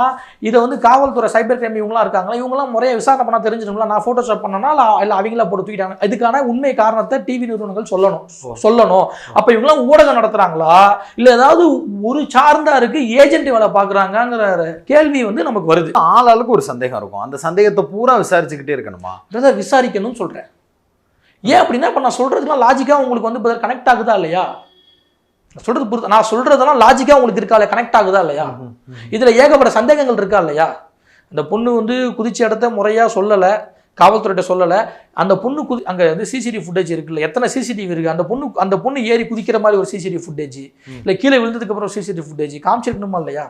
இதை வந்து காவல்துறை சைபர் கிரைம் இவங்களாம் இருக்காங்களா, இவங்களாம் முறையை விசாரணை பண்ணா தெரிஞ்சிடும்ல நான் போட்டோஷாப் பண்ணனா இல்லை அவங்களா போட்டு தூக்கிட்டாங்க. இதுக்கான உண்மை காரணத்தை டிவி நிறுவனங்கள் சொல்லணும். அப்ப இவங்களாம் ஊடகம் நடத்துறாங்களா, இல்ல ஏதாவது ஒரு சார்ந்தா இருக்கு ஏஜென்ட் வேலை பாக்குறாங்கிற கேள்வி வந்து நமக்கு வருது. ஆளாளுக்கு ஒரு சந்தேகம் இருக்கும். அந்த சந்தேகத்தை பூரா விசாரிச்சுக்கிட்டே இருக்கணுமா? விசாரிக்கணும்னு சொல்றேன். ஏன் அப்படின்னா இப்ப நான் சொல்றதுலாம் லாஜிக்கா உங்களுக்கு வந்து கனெக்ட் ஆகுதா இல்லையா? நான் சொல்றதெல்லாம் லாஜிக்கா உங்களுக்கு இருக்கா இல்லையா, கனெக்ட் ஆகுதா இல்லையா? இதுல ஏகப்பட்ட சந்தேகங்கள் இருக்கா இல்லையா? அந்த பொண்ணு வந்து குதிச்ச இடத்த முறையா சொல்லல, காவல்துறையிட்ட சொல்லல. அந்த பொண்ணு அங்க வந்து சிசிடிவி ஃபுட்டேஜ் இருக்குல்ல, எத்தனை சிசிடிவி இருக்கு, அந்த பொண்ணு ஏறி குதிக்கிற மாதிரி ஒரு சிசிடிவி ஃபுட்டேஜ், இல்ல கீழே விழுந்ததுக்கு அப்புறம் சிசிடிவி ஃபுட்டேஜ் காமிச்சிருக்கணுமா இல்லையா?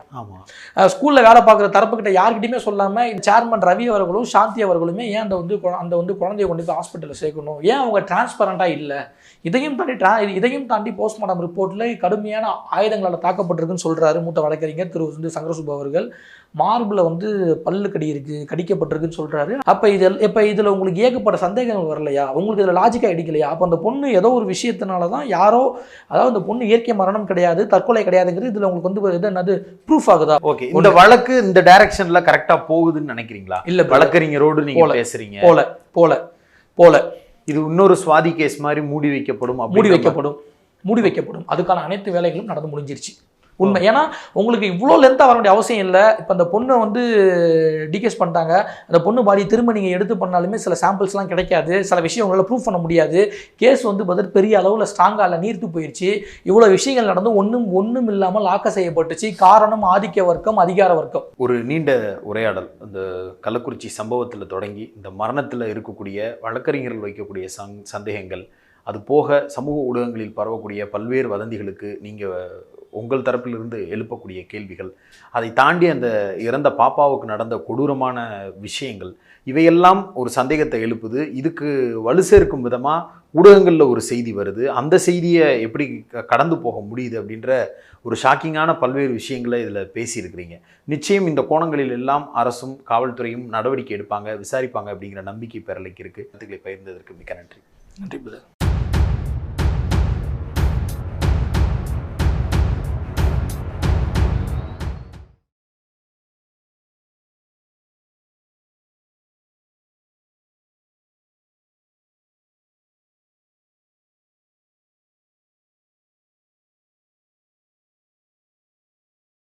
ஸ்கூல்ல வேலை பார்க்குற தரப்பு கிட்ட யார்கிட்டயுமே சொல்லாம சேர்மன் ரவி அவர்களும் சாந்தி அவர்களுமே ஏன் அந்த வந்து குழந்தைய கொண்டு போய் ஹாஸ்பிட்டலில் சேர்க்கணும்? ஏன் அவங்க டிரான்ஸ்பரண்டா இல்லை? இதையும் தாண்டி போஸ்ட்மார்ட்டம் ரிப்போர்ட்ல கடுமையான ஆயுதங்களால் தாக்கப்பட்டிருக்குன்னு சொல்றாரு மூத்த வழக்கறிஞர் திரு சங்கரசுப்பு அவர்கள். மார்பில் வந்து பல்லு கடிக்கப்பட்டிருக்குன்னு சொல்றாரு. அப்ப இதுல உங்களுக்கு ஏகப்பட்ட சந்தேகங்கள் வரலையா? உங்களுக்கு இதுல லாஜிக்கா அடிக்கலையா? அப்ப அந்த பொண்ணு ஏதோ ஒரு விஷயத்தினாலதான் யாரோ, அதாவது அந்த பொண்ணு இயற்கை மரணம் கிடையாது, தற்கொலை கிடையாதுங்கிறது இதுல உங்களுக்கு வந்து என்னது ப்ரூஃப் ஆகுதா? ஓகே, இந்த வழக்கு இந்த டைரக்ஷன்ல கரெக்டா போகுதுன்னு நினைக்கிறீங்களா? இல்ல, வழக்கறிஞரோடு நீங்க பேசுறீங்க போல இது இன்னொரு சுவாதி கேஸ் மாதிரி மூடி வைக்கப்படும். அதுக்கான அனைத்து வேலைகளும் நடந்து முடிஞ்சிருச்சு. உண்மை. ஏன்னா உங்களுக்கு இவ்வளோ லென்த்தாக வர வேண்டிய அவசியம் இல்லை. இப்போ அந்த பொண்ணை வந்து டிகேஸ் பண்ணிட்டாங்க. அந்த பொண்ணு பாடி திரும்ப நீங்கள் எடுத்து பண்ணாலுமே சில சாம்பிள்ஸ்லாம் கிடைக்காது, சில விஷயம் உங்களால் ப்ரூவ் பண்ண முடியாது. கேஸ் வந்து பெரிய அளவில் ஸ்ட்ராங்காக இல்லை, நீர்த்து போயிடுச்சு. இவ்வளோ விஷயங்கள் நடந்து ஒன்றும் இல்லாமல் ஆக்க செய்யப்பட்டுச்சு. காரணம் ஆதிக்க வர்க்கம், அதிகார வர்க்கம். ஒரு நீண்ட உரையாடல் அந்த கள்ளக்குறிச்சி சம்பவத்தில் தொடங்கி இந்த மரணத்தில் இருக்கக்கூடிய வழக்கறிஞர்கள் வைக்கக்கூடிய சந்தேகங்கள், அது போக சமூக ஊடகங்களில் பரவக்கூடிய பல்வேறு வதந்திகளுக்கு நீங்கள் உங்கள் தரப்பிலிருந்து எழுப்பக்கூடிய கேள்விகள், அதை தாண்டி அந்த இறந்த பாப்பாவுக்கு நடந்த கொடூரமான விஷயங்கள், இவையெல்லாம் ஒரு சந்தேகத்தை எழுப்புது. இதுக்கு வலு சேர்க்கும் விதமாக ஊடகங்களில் ஒரு செய்தி வருது, அந்த செய்தியை எப்படி கடந்து போக முடியுது அப்படின்ற ஒரு ஷாக்கிங்கான பல்வேறு விஷயங்களை இதில் பேசியிருக்கிறீங்க. நிச்சயம் இந்த கோணங்களில் எல்லாம் அரசும் காவல்துறையும் நடவடிக்கை எடுப்பாங்க, விசாரிப்பாங்க அப்படிங்கிற நம்பிக்கை பெறலைக்கு இருக்குது. கருத்துக்களை பகிர்ந்ததற்கு மிக்க நன்றி. நன்றி பிரதர்.